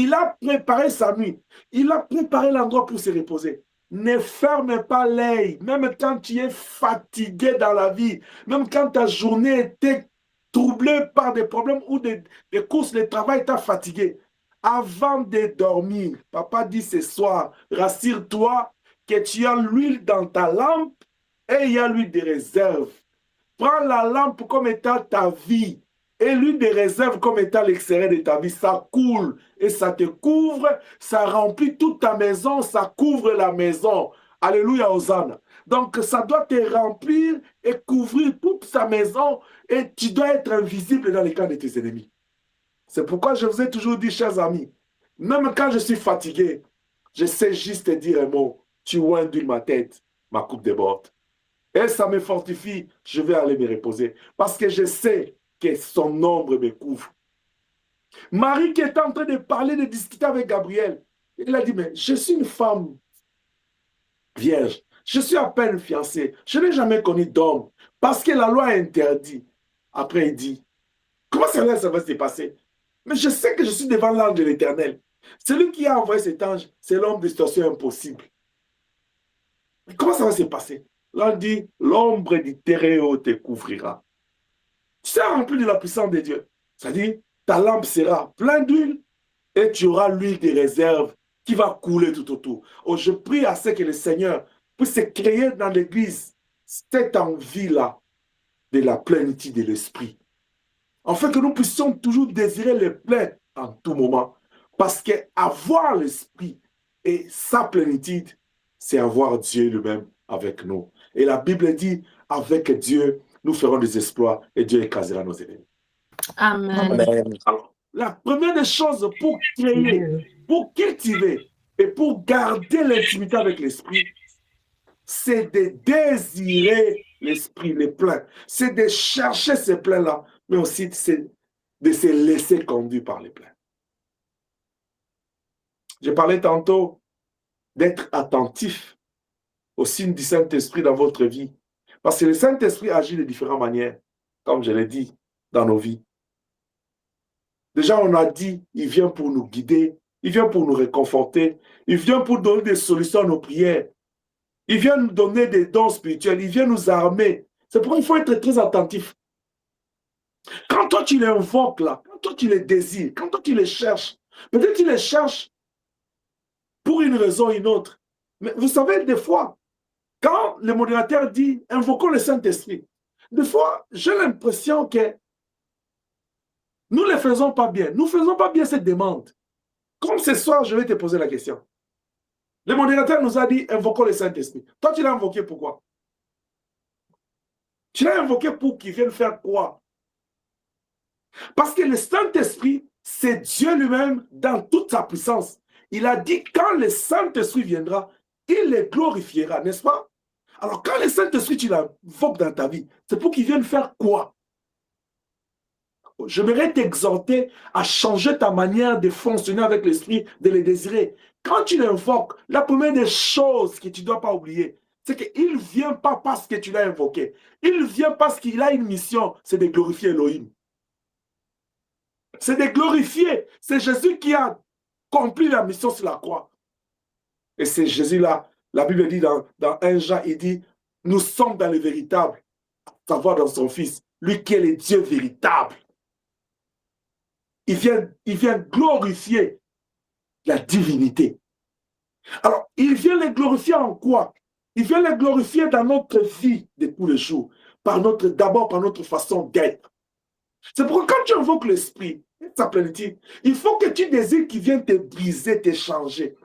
Il a préparé sa nuit. Il a préparé l'endroit pour se reposer. Ne ferme pas l'œil, même quand tu es fatigué dans la vie, même quand ta journée était troublée par des problèmes ou des courses de travail t'a fatigué. Avant de dormir, papa dit ce soir, rassure-toi que tu as l'huile dans ta lampe et il y a l'huile de réserve. Prends la lampe comme étant ta vie et l'huile de réserve comme étant l'extérieur de ta vie. Ça coule et ça te couvre, ça remplit toute ta maison, ça couvre la maison. Alléluia, Hosanna. Donc, ça doit te remplir et couvrir toute sa maison et tu dois être invisible dans les camps de tes ennemis. C'est pourquoi je vous ai toujours dit, chers amis, même quand je suis fatigué, je sais juste dire un mot. Tu oindules ma tête, ma coupe déborde. Et ça me fortifie, je vais aller me reposer. Parce que je sais que son ombre me couvre. Marie qui était en train de parler, de discuter avec Gabriel, il a dit, mais je suis une femme vierge. Je suis à peine fiancée. Je n'ai jamais connu d'homme. Parce que la loi interdit. Après, il dit, comment ça va se passer? Mais je sais que je suis devant l'ange de l'Éternel. Celui qui a envoyé cet ange, c'est l'homme de situation impossible. Mais comment ça va se passer? L'ange dit, l'ombre du Très-Haut te couvrira. Tu seras rempli de la puissance de Dieu. C'est-à-dire, ta lampe sera pleine d'huile et tu auras l'huile de réserve qui va couler tout autour. Oh, je prie à ce que le Seigneur puisse créer dans l'Église cette envie-là de la plénitude de l'Esprit. En fait, que nous puissions toujours désirer le plein en tout moment. Parce qu'avoir l'Esprit et sa plénitude, c'est avoir Dieu lui-même avec nous. Et la Bible dit, avec Dieu, nous ferons des exploits et Dieu écrasera nos ennemis. Amen. Amen. Alors, la première des choses pour créer, pour cultiver et pour garder l'intimité avec l'Esprit, c'est de désirer l'Esprit, le plein. C'est de chercher ce plein-là, mais aussi de se laisser conduire par les pleins. J'ai parlé tantôt d'être attentif au signe du Saint-Esprit dans votre vie. Parce que le Saint-Esprit agit de différentes manières, comme je l'ai dit, dans nos vies. Déjà, on a dit, il vient pour nous guider, il vient pour nous réconforter, il vient pour donner des solutions à nos prières, il vient nous donner des dons spirituels, il vient nous armer. C'est pourquoi il faut être très attentif. Quand toi tu les invoques là, quand toi tu les désires, quand toi tu les cherches, peut-être tu les cherches pour une raison ou une autre. Mais vous savez, des fois, quand le modérateur dit « invoquons le Saint-Esprit », des fois, j'ai l'impression que nous ne le faisons pas bien. Nous ne faisons pas bien cette demande. Comme ce soir, je vais te poser la question. Le modérateur nous a dit « invoquons le Saint-Esprit ». Toi, tu l'as invoqué pourquoi? Tu l'as invoqué pour qu'il vienne faire quoi? Parce que le Saint-Esprit, c'est Dieu lui-même dans toute sa puissance. Il a dit quand le Saint-Esprit viendra, il les glorifiera, n'est-ce pas? Alors quand le Saint-Esprit, tu l'invoques dans ta vie, c'est pour qu'il vienne faire quoi? J'aimerais t'exhorter à changer ta manière de fonctionner avec l'Esprit, de le désirer. Quand tu l'invoques, la première des choses que tu ne dois pas oublier, c'est qu'il ne vient pas parce que tu l'as invoqué. Il vient parce qu'il a une mission, c'est de glorifier Elohim. C'est de glorifier. C'est Jésus qui a accompli la mission sur la croix. Et c'est Jésus-là, la Bible dit dans 1 Jean, il dit, nous sommes dans le véritable, à savoir dans son Fils, lui qui est le Dieu véritable. Il vient glorifier la divinité. Alors, il vient les glorifier en quoi? Il vient les glorifier dans notre vie de tous les jours, d'abord par notre façon d'être. C'est pourquoi quand tu invoques l'Esprit, sa plénitude, il faut que tu désires qu'il vienne te briser, te changer.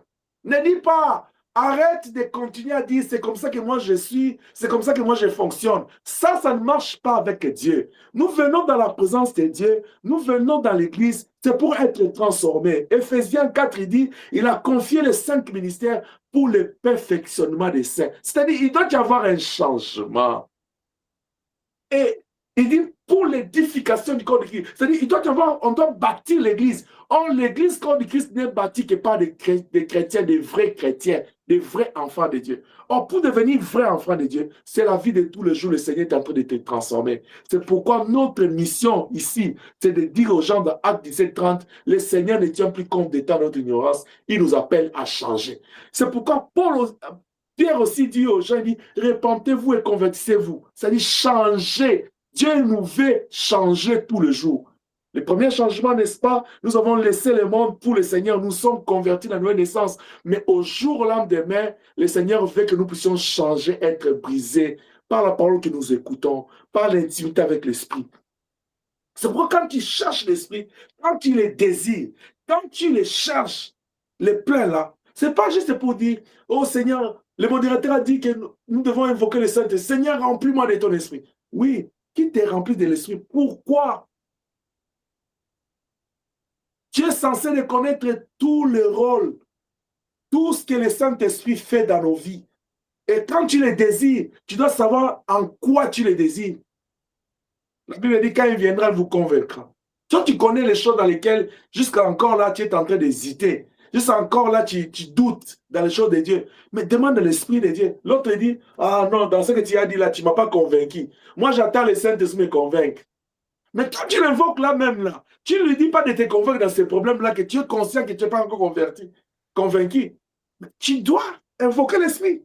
Ne dis pas, arrête de continuer à dire c'est comme ça que moi je suis, c'est comme ça que moi je fonctionne. Ça ne marche pas avec Dieu. Nous venons dans la présence de Dieu, nous venons dans l'église, c'est pour être transformés. Ephésiens 4, il dit, il a confié les 5 ministères pour le perfectionnement des saints. C'est-à-dire, il doit y avoir un changement. Et il dit, pour l'édification l'édification du corps de Christ. C'est-à-dire, on doit bâtir l'église. Or, l'église corps de Christ n'est bâtie que par des chrétiens, des vrais chrétiens, des vrais enfants de Dieu. Or, pour devenir vrai enfant de Dieu, c'est la vie de tous les jours. Le Seigneur est en train de te transformer. C'est pourquoi notre mission ici, c'est de dire aux gens dans Actes 17:30, le Seigneur ne tient plus compte des temps de notre ignorance. Il nous appelle à changer. C'est pourquoi Pierre aussi dit aux gens, il dit, répentez-vous et convertissez-vous. C'est-à-dire changer. Dieu nous veut changer tout le jour. Le premier changement, n'est-ce pas? Nous avons laissé le monde pour le Seigneur. Nous sommes convertis dans la nouvelle naissance. Mais au jour lendemain, le Seigneur veut que nous puissions changer, être brisés par la parole que nous écoutons, par l'intimité avec l'Esprit. C'est pourquoi quand tu cherches l'Esprit, quand tu les désires, quand tu les cherches, les pleins là, c'est pas juste pour dire, oh Seigneur, le modérateur a dit que nous devons invoquer le Saint-Esprit. Seigneur, remplis-moi de ton esprit. Oui, qui t'est rempli de l'esprit? Pourquoi? Tu es censé reconnaître tout le rôle, tout ce que le Saint-Esprit fait dans nos vies. Et quand tu les désires, tu dois savoir en quoi tu les désires. La Bible dit, quand il viendra, il vous convaincra. Toi, tu connais les choses dans lesquelles, jusqu'à encore là, tu es en train d'hésiter. Jusqu'à encore là, tu doutes dans les choses de Dieu. Mais demande l'Esprit de Dieu. L'autre dit, ah non, dans ce que tu as dit là, tu ne m'as pas convaincu. Moi, j'attends le Saint-Esprit me convaincre. Mais quand tu l'invoques là même là, tu ne lui dis pas de te convaincre dans ces problèmes-là, que tu es conscient que tu n'es pas encore convaincu. Mais tu dois invoquer l'Esprit.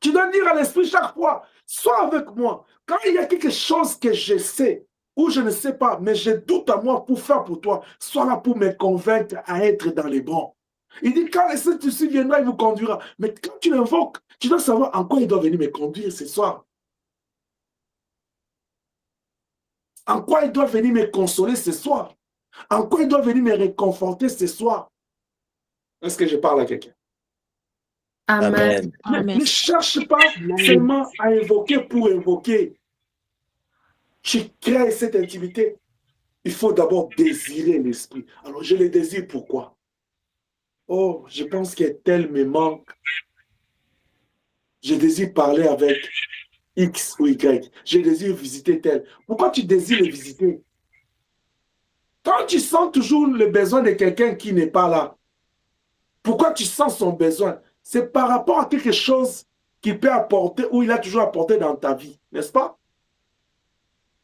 Tu dois dire à l'Esprit chaque fois, sois avec moi. Quand il y a quelque chose que je sais ou je ne sais pas, mais je doute à moi pour faire pour toi, sois là pour me convaincre à être dans les bons. Il dit, quand le Saint-Esprit viendra, il vous conduira. Mais quand tu l'invoques, tu dois savoir en quoi il doit venir me conduire ce soir. En quoi il doit venir me consoler ce soir. En quoi il doit venir me réconforter ce soir. Est-ce que je parle à quelqu'un? Amen. Ne cherche pas seulement à invoquer pour invoquer. Tu crées cette intimité. Il faut d'abord désirer l'esprit. Alors, je le désire pourquoi? Oh, je pense que tel me manque. Je désire parler avec X ou Y. Je désire visiter tel. Pourquoi tu désires le visiter? Quand tu sens toujours le besoin de quelqu'un qui n'est pas là, pourquoi tu sens son besoin? C'est par rapport à quelque chose qu'il peut apporter ou il a toujours apporté dans ta vie, n'est-ce pas?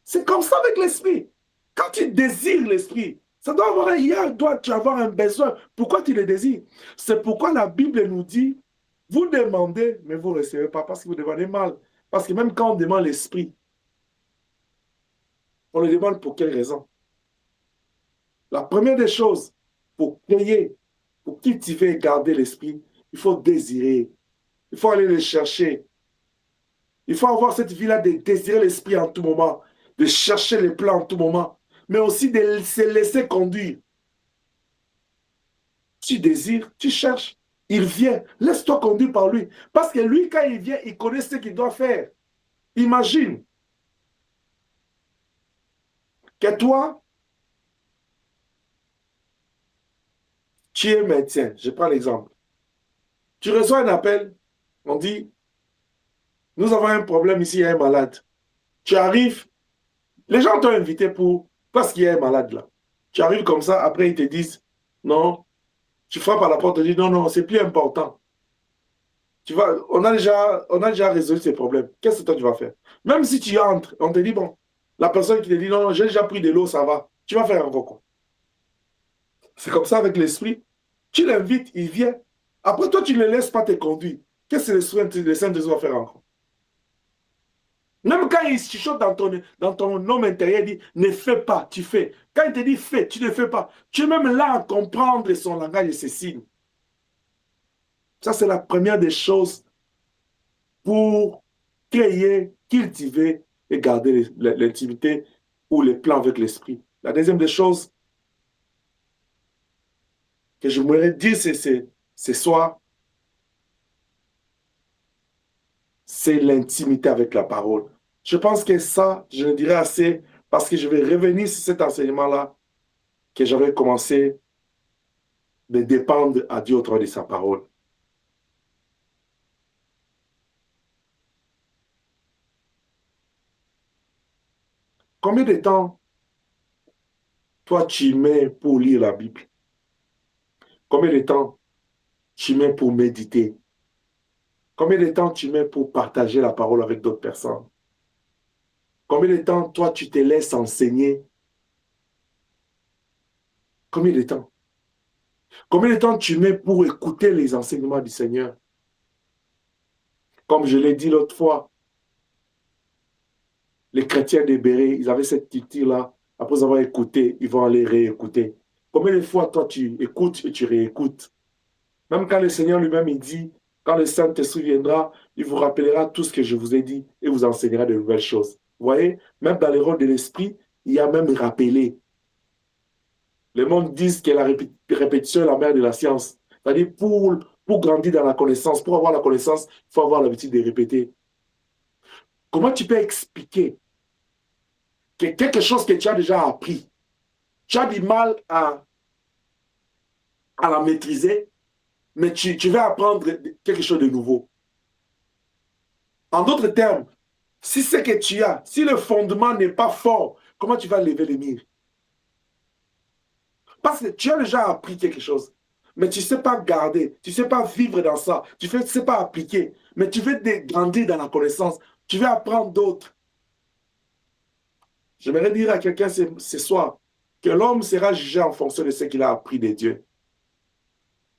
C'est comme ça avec l'esprit. Quand tu désires l'esprit, ça doit avoir tu avoir un besoin. Pourquoi tu le désires? C'est pourquoi la Bible nous dit, vous demandez, mais vous ne recevez pas parce que vous demandez mal. Parce que même quand on demande l'esprit, on le demande pour quelle raison? La première des choses, pour créer, pour cultiver et garder l'esprit, il faut désirer. Il faut aller le chercher. Il faut avoir cette vie-là de désirer l'esprit en tout moment, de chercher les plans en tout moment, mais aussi de se laisser conduire. Tu désires, tu cherches, il vient. Laisse-toi conduire par lui. Parce que lui, quand il vient, il connaît ce qu'il doit faire. Imagine que toi, tu es médecin. Je prends l'exemple. Tu reçois un appel, on dit, nous avons un problème ici, il y a un malade. Tu arrives, les gens t'ont invité parce qu'il y a un malade là. Tu arrives comme ça, après ils te disent, non, tu frappes à la porte, tu dis, non, non, c'est plus important. Tu vas, on a déjà résolu ces problèmes. Qu'est-ce que toi tu vas faire? Même si tu entres, on te dit, bon, la personne qui te dit, non, non, j'ai déjà pris de l'eau, ça va. Tu vas faire encore quoi? C'est comme ça avec l'esprit. Tu l'invites, il vient. Après, toi, tu ne le laisses pas te conduire. Qu'est-ce que le Saint-Esprit va faire encore? Même quand il chuchote dans ton homme intérieur, il dit, ne fais pas, tu fais. Quand il te dit, fais, tu ne fais pas. Tu es même là à comprendre son langage et ses signes. Ça, c'est la première des choses pour créer, cultiver et garder l'intimité ou les plans avec l'esprit. La deuxième des choses que je voudrais dire ce soir, c'est l'intimité avec la parole. Je pense que ça, je le dirai assez parce que je vais revenir sur cet enseignement-là que j'avais commencé de dépendre à Dieu au travers de sa parole. Combien de temps, toi, tu mets pour lire la Bible? Combien de temps tu mets pour méditer? Combien de temps tu mets pour partager la parole avec d'autres personnes? Combien de temps, toi, tu te laisses enseigner? Combien de temps? Combien de temps tu mets pour écouter les enseignements du Seigneur? Comme je l'ai dit l'autre fois, les chrétiens des Bérets, ils avaient cette culture-là. Après avoir écouté, ils vont aller réécouter. Combien de fois, toi, tu écoutes et tu réécoutes? Même quand le Seigneur lui-même, il dit, quand le Saint-Esprit viendra, il vous rappellera tout ce que je vous ai dit et vous enseignera de nouvelles choses. Vous voyez, même dans les rôles de l'Esprit, il y a même rappelé. Le monde dit que la répétition est la mère de la science. C'est-à-dire, pour grandir dans la connaissance, pour avoir la connaissance, il faut avoir l'habitude de répéter. Comment tu peux expliquer que quelque chose que tu as déjà appris, tu as du mal à la maîtriser, mais tu vas apprendre quelque chose de nouveau? En d'autres termes, si c'est que tu as, si le fondement n'est pas fort, comment tu vas lever les murs? Parce que tu as déjà appris quelque chose, mais tu ne sais pas garder, tu ne sais pas vivre dans ça, tu ne sais pas appliquer, mais tu veux grandir dans la connaissance, tu veux apprendre d'autres. J'aimerais dire à quelqu'un ce soir que l'homme sera jugé en fonction de ce qu'il a appris de Dieu.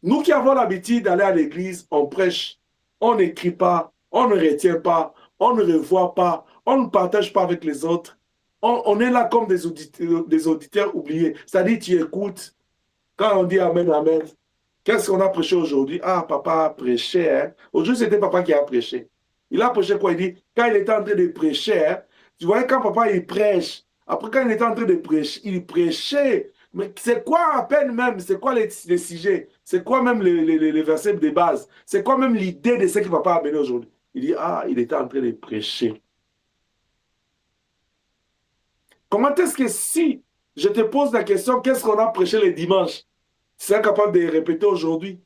Nous qui avons l'habitude d'aller à l'église, on prêche, on n'écrit pas, on ne retient pas, on ne revoit pas, on ne partage pas avec les autres. On est là comme des auditeurs oubliés. C'est-à-dire, tu écoutes. Quand on dit Amen, Amen, qu'est-ce qu'on a prêché aujourd'hui? Ah, papa a prêché. Hein? Aujourd'hui, c'était papa qui a prêché. Il a prêché quoi? Il dit, quand il était en train de prêcher, hein, tu voyais quand papa il prêche, après quand il était en train de prêcher, il prêchait. Mais c'est quoi à peine même? C'est quoi les sujets? C'est quoi même les versets de base? C'est quoi même l'idée de ce que papa a amené aujourd'hui? Il dit, ah, il était en train de prêcher. Comment est-ce que si je te pose la question, qu'est-ce qu'on a prêché le dimanche? Tu serais capable de répéter aujourd'hui?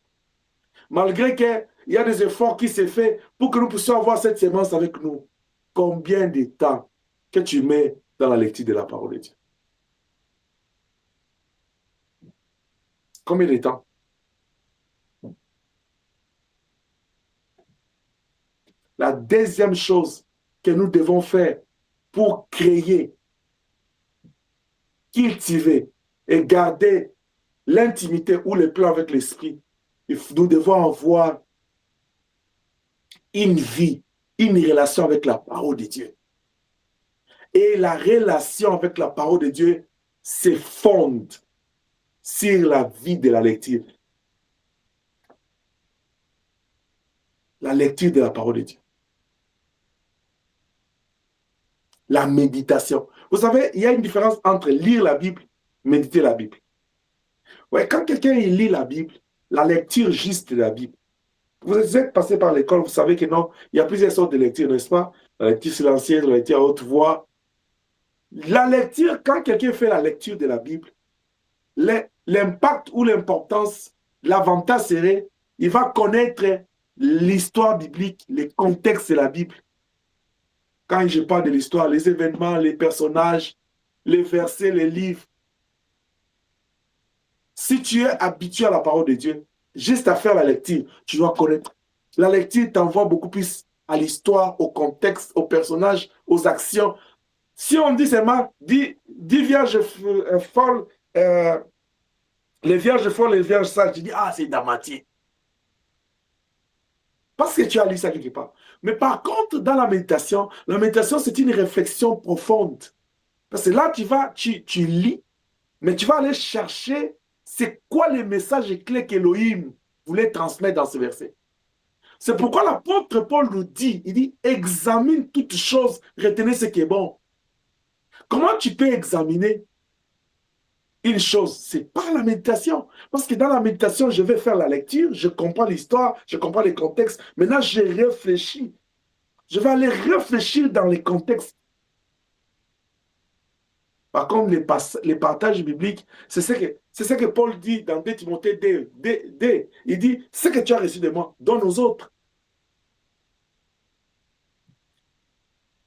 Malgré qu'il y a des efforts qui se font pour que nous puissions avoir cette sémence avec nous. Combien de temps que tu mets dans la lecture de la parole de Dieu? Combien de temps? La deuxième chose que nous devons faire pour créer, cultiver et garder l'intimité ou le plan avec l'esprit, nous devons avoir une vie, une relation avec la parole de Dieu. Et la relation avec la parole de Dieu se fonde sur la vie de la lecture. La lecture de la parole de Dieu. La méditation. Vous savez, il y a une différence entre lire la Bible et méditer la Bible. Ouais, quand quelqu'un lit la Bible, la lecture juste de la Bible, vous êtes passé par l'école, vous savez que non, il y a plusieurs sortes de lectures, n'est-ce pas? La lecture silencieuse, la lecture à haute voix. La lecture, quand quelqu'un fait la lecture de la Bible, l'impact ou l'importance, l'avantage serait, il va connaître l'histoire biblique, les contextes de la Bible. Quand je parle de l'histoire, les événements, les personnages, les versets, les livres. Si tu es habitué à la parole de Dieu, juste à faire la lecture, tu dois connaître. La lecture t'envoie beaucoup plus à l'histoire, au contexte, aux personnages, aux actions. Si on dit seulement, dis vierges folles, les vierges folles, les vierges sages, tu dis, ah, c'est Damatier. Parce que tu as lu ça quelque part. Mais par contre, dans la méditation, c'est une réflexion profonde. Parce que là, tu lis, mais tu vas aller chercher c'est quoi les messages clés qu'Élohim voulait transmettre dans ce verset. C'est pourquoi l'apôtre Paul nous dit, il dit, examine toutes choses, retenez ce qui est bon. Comment tu peux examiner une chose? C'est par la méditation. Parce que dans la méditation, je vais faire la lecture, je comprends l'histoire, je comprends les contextes. Maintenant, je réfléchis. Je vais aller réfléchir dans les contextes. Par contre, les partages bibliques, c'est ce que Paul dit dans 2 Timothée 2. Il dit, ce que tu as reçu de moi, donne aux autres.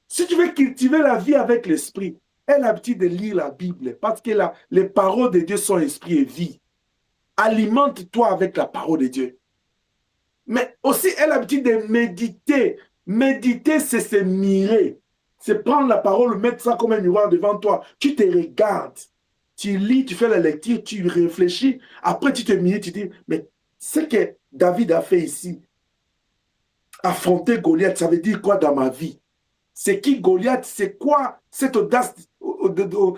Si tu veux cultiver la vie avec l'esprit, aie l'habitude de lire la Bible parce que les paroles de Dieu sont esprit et vie. Alimente-toi avec la parole de Dieu. Mais aussi, aie l'habitude de méditer. Méditer, c'est se mirer. C'est prendre la parole, mettre ça comme un miroir devant toi. Tu te regardes. Tu lis, tu fais la lecture, tu réfléchis. Après, tu te mires, tu dis, mais ce que David a fait ici, affronter Goliath, ça veut dire quoi dans ma vie? C'est qui Goliath? C'est quoi cette audace,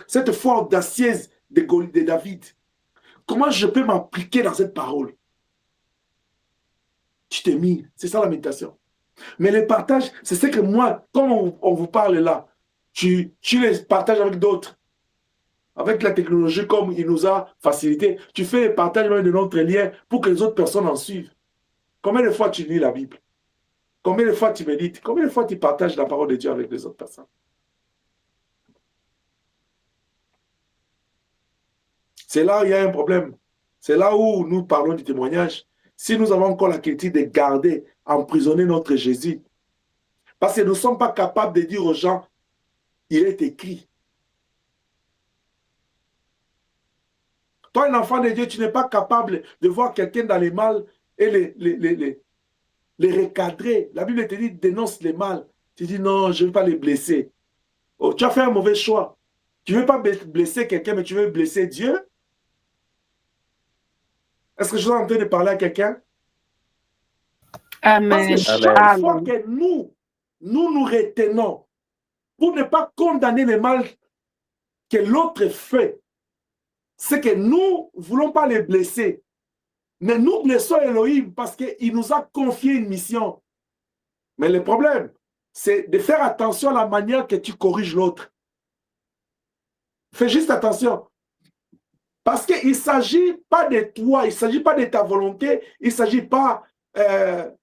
cette foi audacieuse de David? Comment je peux m'appliquer dans cette parole? Tu te mires. C'est ça la méditation. Mais le partage, c'est ce que moi, comme on vous parle là, tu les partages avec d'autres. Avec la technologie, comme il nous a facilité, tu fais le partage même de notre lien pour que les autres personnes en suivent. Combien de fois tu lis la Bible? Combien de fois tu médites? Combien de fois tu partages la parole de Dieu avec les autres personnes? C'est là où il y a un problème. C'est là où nous parlons du témoignage. Si nous avons encore la qualité de garder, emprisonner notre Jésus, parce que nous ne sommes pas capables de dire aux gens, il est écrit. Toi, un enfant de Dieu, tu n'es pas capable de voir quelqu'un dans les mal et les recadrer. La Bible te dit, dénonce les mal. Tu dis, non, je ne veux pas les blesser. Oh, tu as fait un mauvais choix. Tu ne veux pas blesser quelqu'un, mais tu veux blesser Dieu? Est-ce que je suis en train de parler à quelqu'un? Amen. Parce que chaque fois que nous retenons pour ne pas condamner le mal que l'autre fait, c'est que nous ne voulons pas les blesser. Mais nous blessons Elohim parce qu'il nous a confié une mission. Mais le problème, c'est de faire attention à la manière que tu corriges l'autre. Fais juste attention. Parce qu'il ne s'agit pas de toi, il ne s'agit pas de ta volonté, il ne s'agit pas de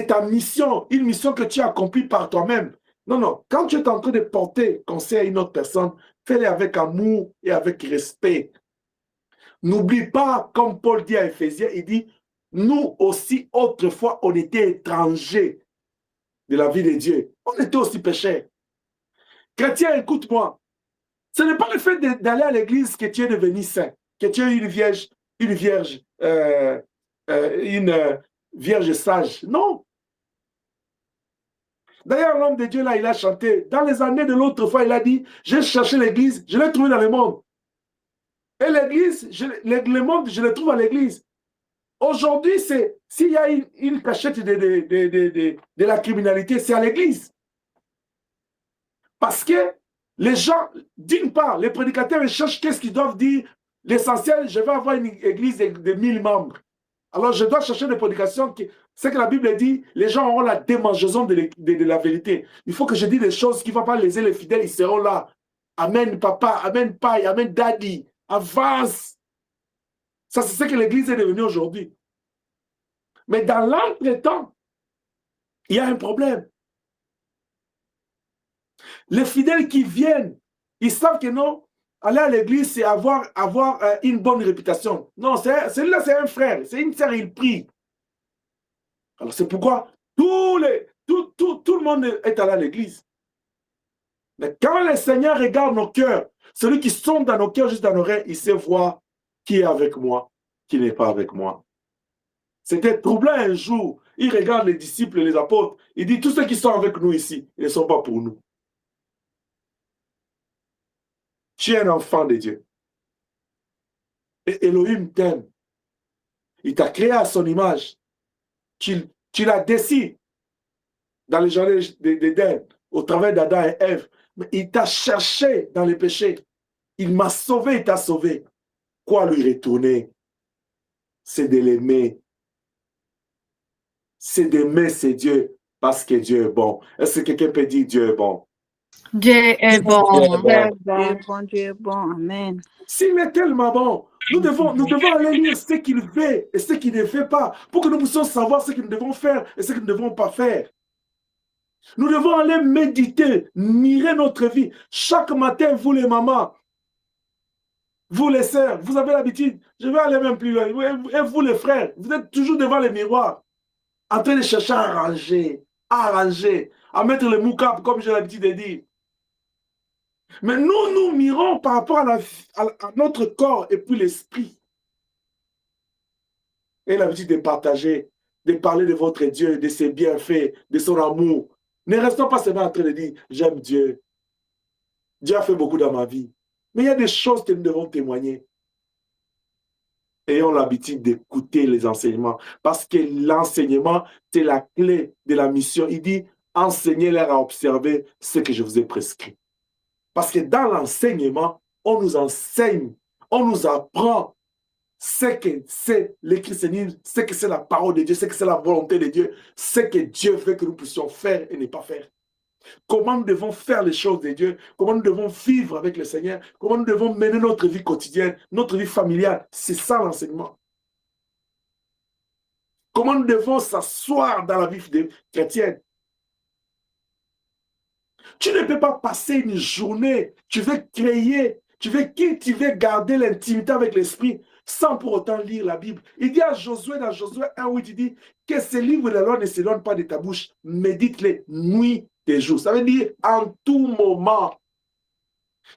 ta mission, une mission que tu as accomplie par toi-même. Non, non. Quand tu es en train de porter conseil à une autre personne, fais-le avec amour et avec respect. N'oublie pas, comme Paul dit à Éphésiens, il dit, nous aussi, autrefois, on était étrangers de la vie de Dieu. On était aussi pécheurs. Chrétien, écoute-moi. Ce n'est pas le fait d'aller à l'église que tu es devenu saint, que tu es une vierge sage. Non. D'ailleurs, l'homme de Dieu, là, il a chanté. Dans les années de l'autre fois, il a dit, j'ai cherché l'église, je l'ai trouvé dans le monde. Et l'église, le monde, je le trouve à l'église. Aujourd'hui, s'il y a une cachette de la criminalité, c'est à l'église. Parce que les gens, d'une part, les prédicateurs, ils cherchent qu'est-ce qu'ils doivent dire. L'essentiel, je vais avoir une église de 1000 membres. Alors, je dois chercher des prédications. C'est que la Bible dit, les gens auront la démangeaison de la vérité. Il faut que je dise des choses qui ne vont pas léser les fidèles. Ils seront là. Amen, papa. Amen, paille. Amen, daddy. Avance. Ça, c'est ce que l'église est devenue aujourd'hui. Mais dans l'entretemps, il y a un problème. Les fidèles qui viennent, ils savent que non, aller à l'église, c'est avoir une bonne réputation. Non, celui-là, c'est un frère, c'est une sœur, il prie. Alors, c'est pourquoi tout le monde est allé à l'église. Mais quand le Seigneur regarde nos cœurs, celui qui sonde dans nos cœurs, juste dans nos oreilles, il sait voir qui est avec moi, qui n'est pas avec moi. C'était troublant un jour. Il regarde les disciples et les apôtres. Il dit, tous ceux qui sont avec nous ici, ils ne sont pas pour nous. Tu es un enfant de Dieu. Et Elohim t'aime. Il t'a créé à son image. Tu l'as décidé dans les jardins d'Éden, au travers d'Adam et Ève. Mais il t'a cherché dans les péchés. Il m'a sauvé, il t'a sauvé. Quoi lui retourner? C'est de l'aimer. C'est d'aimer ce Dieu parce que Dieu est bon. Est-ce que quelqu'un peut dire Dieu est bon? Dieu est bon. Dieu est bon. Dieu est bon, Dieu est bon. Amen. S'il est tellement bon, nous devons aller lire ce qu'il fait et ce qu'il ne fait pas pour que nous puissions savoir ce que nous devons faire et ce que nous ne devons pas faire. Nous devons aller méditer, mirer notre vie. Chaque matin, vous les mamans, vous les sœurs, vous avez l'habitude, je vais aller même plus loin, et vous les frères, vous êtes toujours devant les miroirs, en train de chercher à arranger. à mettre le moucap, comme j'ai l'habitude de dire. Mais nous mirons par rapport à notre corps et puis l'esprit. Et l'habitude de partager, de parler de votre Dieu, de ses bienfaits, de son amour. Ne restons pas seulement en train de dire, j'aime Dieu. Dieu a fait beaucoup dans ma vie. Mais il y a des choses que nous devons témoigner. Ayons l'habitude d'écouter les enseignements. Parce que l'enseignement, c'est la clé de la mission. Il dit, enseignez-leur à observer ce que je vous ai prescrit. Parce que dans l'enseignement, on nous enseigne, on nous apprend ce que c'est le christianisme, ce que c'est la parole de Dieu, ce que c'est la volonté de Dieu, ce que Dieu veut que nous puissions faire et ne pas faire. Comment nous devons faire les choses de Dieu, comment nous devons vivre avec le Seigneur, comment nous devons mener notre vie quotidienne, notre vie familiale. C'est ça l'enseignement. Comment nous devons s'asseoir dans la vie chrétienne. Tu ne peux pas passer une journée, tu veux créer, tu veux cultiver, garder l'intimité avec l'esprit sans pour autant lire la Bible. Il dit à Josué, dans Josué 1:8, il dit que ce livre de la loi ne s'éloigne pas de ta bouche, médite-les nuit et jour. Ça veut dire en tout moment.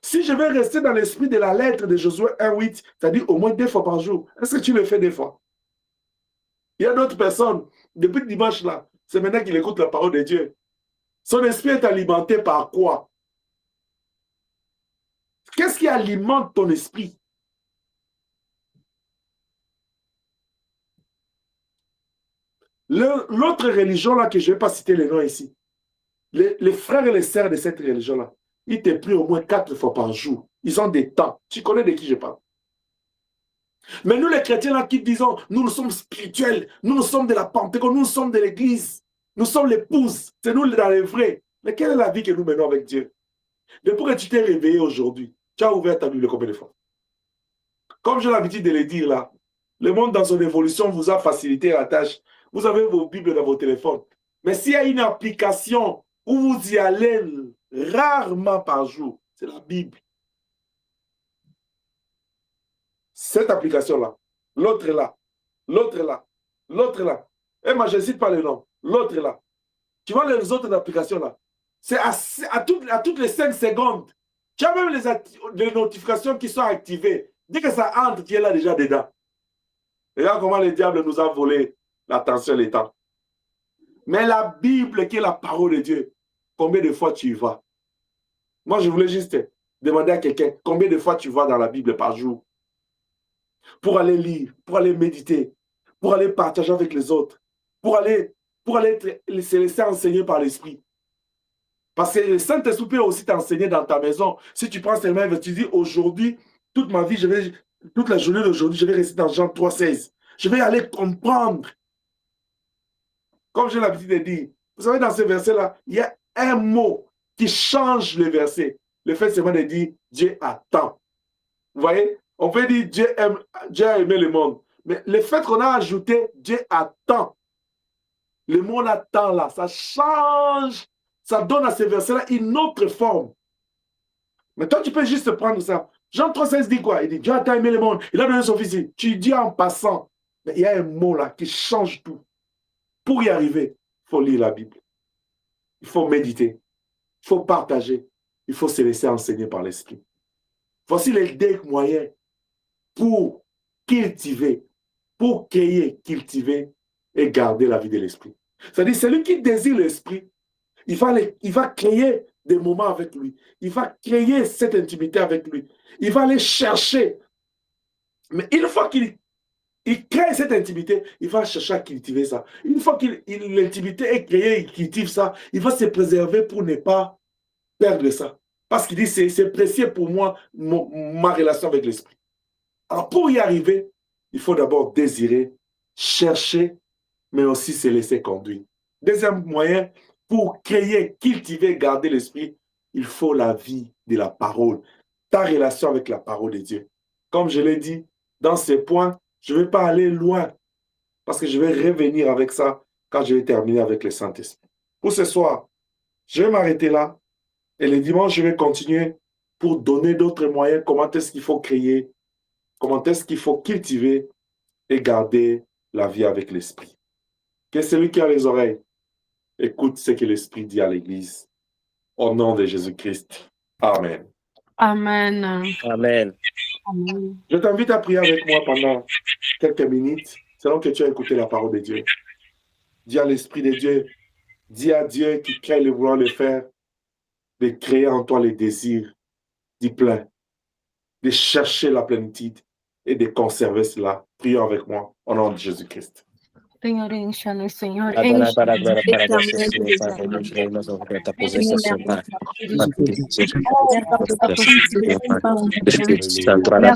Si je vais rester dans l'esprit de la lettre de Josué 1:8, c'est-à-dire au moins 2 fois par jour, est-ce que tu le fais 2 fois? Il y a d'autres personnes, depuis le dimanche là, c'est maintenant qu'il écoute la parole de Dieu. Son esprit est alimenté par quoi? Qu'est-ce qui alimente ton esprit? L'autre religion là, que je ne vais pas citer les noms ici, les frères et les sœurs de cette religion là, ils te prient au moins 4 fois par jour. Ils ont des temps. Tu connais de qui je parle? Mais nous les chrétiens là qui disons, nous sommes spirituels, nous sommes de la Pentecôte, nous sommes de l'église, nous sommes l'épouse, c'est nous dans les vrais. Mais quelle est la vie que nous menons avec Dieu? Depuis que tu t'es réveillé aujourd'hui, tu as ouvert ta Bible combien de fois? Comme j'ai l'habitude de le dire là, le monde dans son évolution vous a facilité la tâche. Vous avez vos Bibles dans vos téléphones. Mais s'il y a une application où vous y allez rarement par jour, c'est la Bible. Cette application-là, l'autre est là, l'autre est là, l'autre est là. Et moi, je ne cite pas le nom, l'autre est là. Tu vois les autres applications-là, c'est à toutes les 5 secondes. Tu as même les notifications qui sont activées. Dès que ça entre, tu es là déjà dedans. Regarde comment le diable nous a volé l'attention, le temps. Mais la Bible, qui est la parole de Dieu, combien de fois tu y vas? Moi, je voulais juste demander à quelqu'un, combien de fois tu vas dans la Bible par jour? Pour aller lire, pour aller méditer, pour aller partager avec les autres, pour aller se laisser enseigner par l'Esprit. Parce que le Saint-Esprit peut aussi t'enseigner dans ta maison. Si tu prends seulement, tu dis aujourd'hui, toute ma vie, toute la journée d'aujourd'hui, je vais rester dans Jean 3:16. Je vais aller comprendre. Comme j'ai l'habitude de dire, vous savez, dans ce verset-là, il y a un mot qui change le verset. Le fait seulement de dire Dieu attend. Vous voyez? On peut dire Dieu a aimé le monde. Mais le fait qu'on a ajouté Dieu attend, le mot attend là, ça change, ça donne à ce verset-là une autre forme. Mais toi, tu peux juste prendre ça. Jean 3:16 dit quoi? Il dit Dieu a tant aimé le monde, il a donné son fils. Tu dis en passant. Mais il y a un mot là qui change tout. Pour y arriver, il faut lire la Bible. Il faut méditer. Il faut partager. Il faut se laisser enseigner par l'Esprit. Voici les 2 moyens pour cultiver, pour créer, cultiver et garder la vie de l'Esprit. C'est-à-dire, celui qui désire l'Esprit, il va créer des moments avec lui. Il va créer cette intimité avec lui. Il va aller chercher. Mais une fois qu'il crée cette intimité, il va chercher à cultiver ça. Une fois que l'intimité est créée, il cultive ça, il va se préserver pour ne pas perdre ça. Parce qu'il dit, c'est précieux pour moi, ma relation avec l'Esprit. Alors, pour y arriver, il faut d'abord désirer, chercher, mais aussi se laisser conduire. Deuxième moyen, pour créer, cultiver, garder l'Esprit, il faut la vie de la parole, ta relation avec la parole de Dieu. Comme je l'ai dit, dans ces points, je ne vais pas aller loin, parce que je vais revenir avec ça quand je vais terminer avec le Saint-Esprit. Pour ce soir, je vais m'arrêter là, et le dimanche, je vais continuer pour donner d'autres moyens, comment est-ce qu'il faut créer, comment est-ce qu'il faut cultiver et garder la vie avec l'Esprit. Que celui qui a les oreilles Écoute ce que l'Esprit dit à l'Église. Au nom de Jésus-Christ. Amen. Amen. Amen. Je t'invite à prier avec moi pendant quelques minutes, selon que tu as écouté la parole de Dieu. Dis à l'Esprit de Dieu, dis à Dieu qui crée le vouloir le faire, de créer en toi les désirs du plein, de chercher la plénitude et de conserver cela. Prions avec moi, au nom de Jésus-Christ. Señor, encha-nos, Señor. Adonai, para Encha-nos. gloria, para gracia, Señor, para Dios, reina sobre esta possession, para Espírito Santo, para a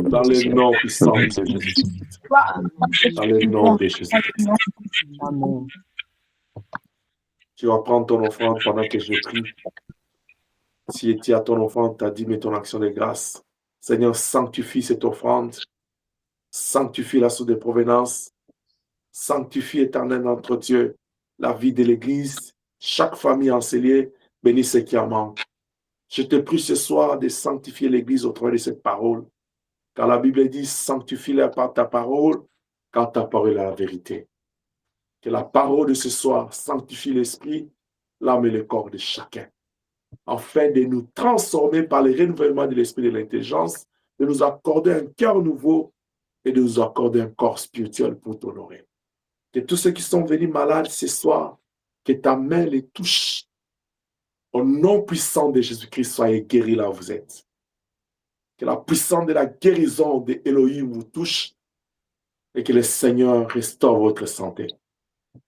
Dans le nom puissant de Jésus. Dans le nom de Jésus. Tu vas prendre ton offrande pendant que je prie. Si tu as ton offrande, tu as dit, mais ton action de grâce. Seigneur, sanctifie cette offrande. Sanctifie la source de provenance. Sanctifie éternel notre Dieu la vie de l'Église. Chaque famille enseignée, bénis ce qui en manque. Je te prie ce soir de sanctifier l'Église au travers de cette parole. Car la Bible dit, sanctifie-la par ta parole, car ta parole est la vérité. Que la parole de ce soir sanctifie l'esprit, l'âme et le corps de chacun. Afin de nous transformer par le renouvellement de l'esprit et de l'intelligence, de nous accorder un cœur nouveau et de nous accorder un corps spirituel pour t'honorer. Que tous ceux qui sont venus malades ce soir, que ta main les touche. Au nom puissant de Jésus-Christ, soyez guéris là où vous êtes. Que la puissance de la guérison de Elohim vous touche et que le Seigneur restaure votre santé.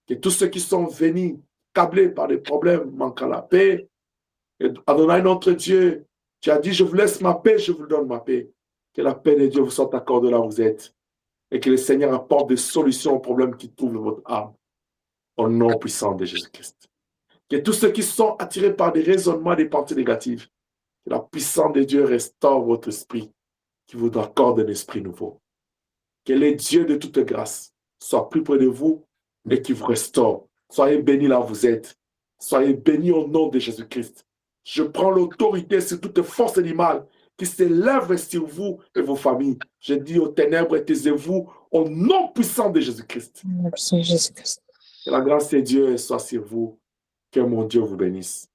Que tous ceux qui sont venus câblés par des problèmes, manquant la paix, Adonai notre Dieu, tu as dit, je vous laisse ma paix, je vous donne ma paix. Que la paix de Dieu vous soit accordée là où vous êtes. et que le Seigneur apporte des solutions aux problèmes qui troublent votre âme. Au nom puissant de Jésus-Christ. Que tous ceux qui sont attirés par des raisonnements, des pensées négatives, que la puissance de Dieu restaure votre esprit, qui vous accorde un esprit nouveau. Que les dieux de toute grâce soient plus près de vous et qui vous restaurent. Soyez bénis là où vous êtes. Soyez bénis au nom de Jésus-Christ. Je prends l'autorité sur toute force animale qui s'élève sur vous et vos familles. Je dis aux ténèbres, taisez-vous au nom puissant de Jésus-Christ. Merci, Jésus-Christ. Que la grâce de Dieu soit sur vous. Que mon Dieu vous bénisse.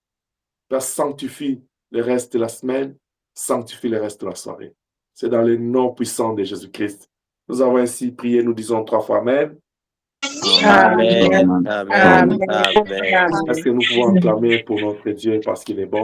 Père, sanctifie le reste de la semaine, sanctifie le reste de la soirée. C'est dans le nom puissant de Jésus-Christ. Nous avons ainsi prié, nous disons 3 fois Amen. Amen. Amen. Amen. Est-ce que nous pouvons acclamer pour notre Dieu parce qu'il est bon?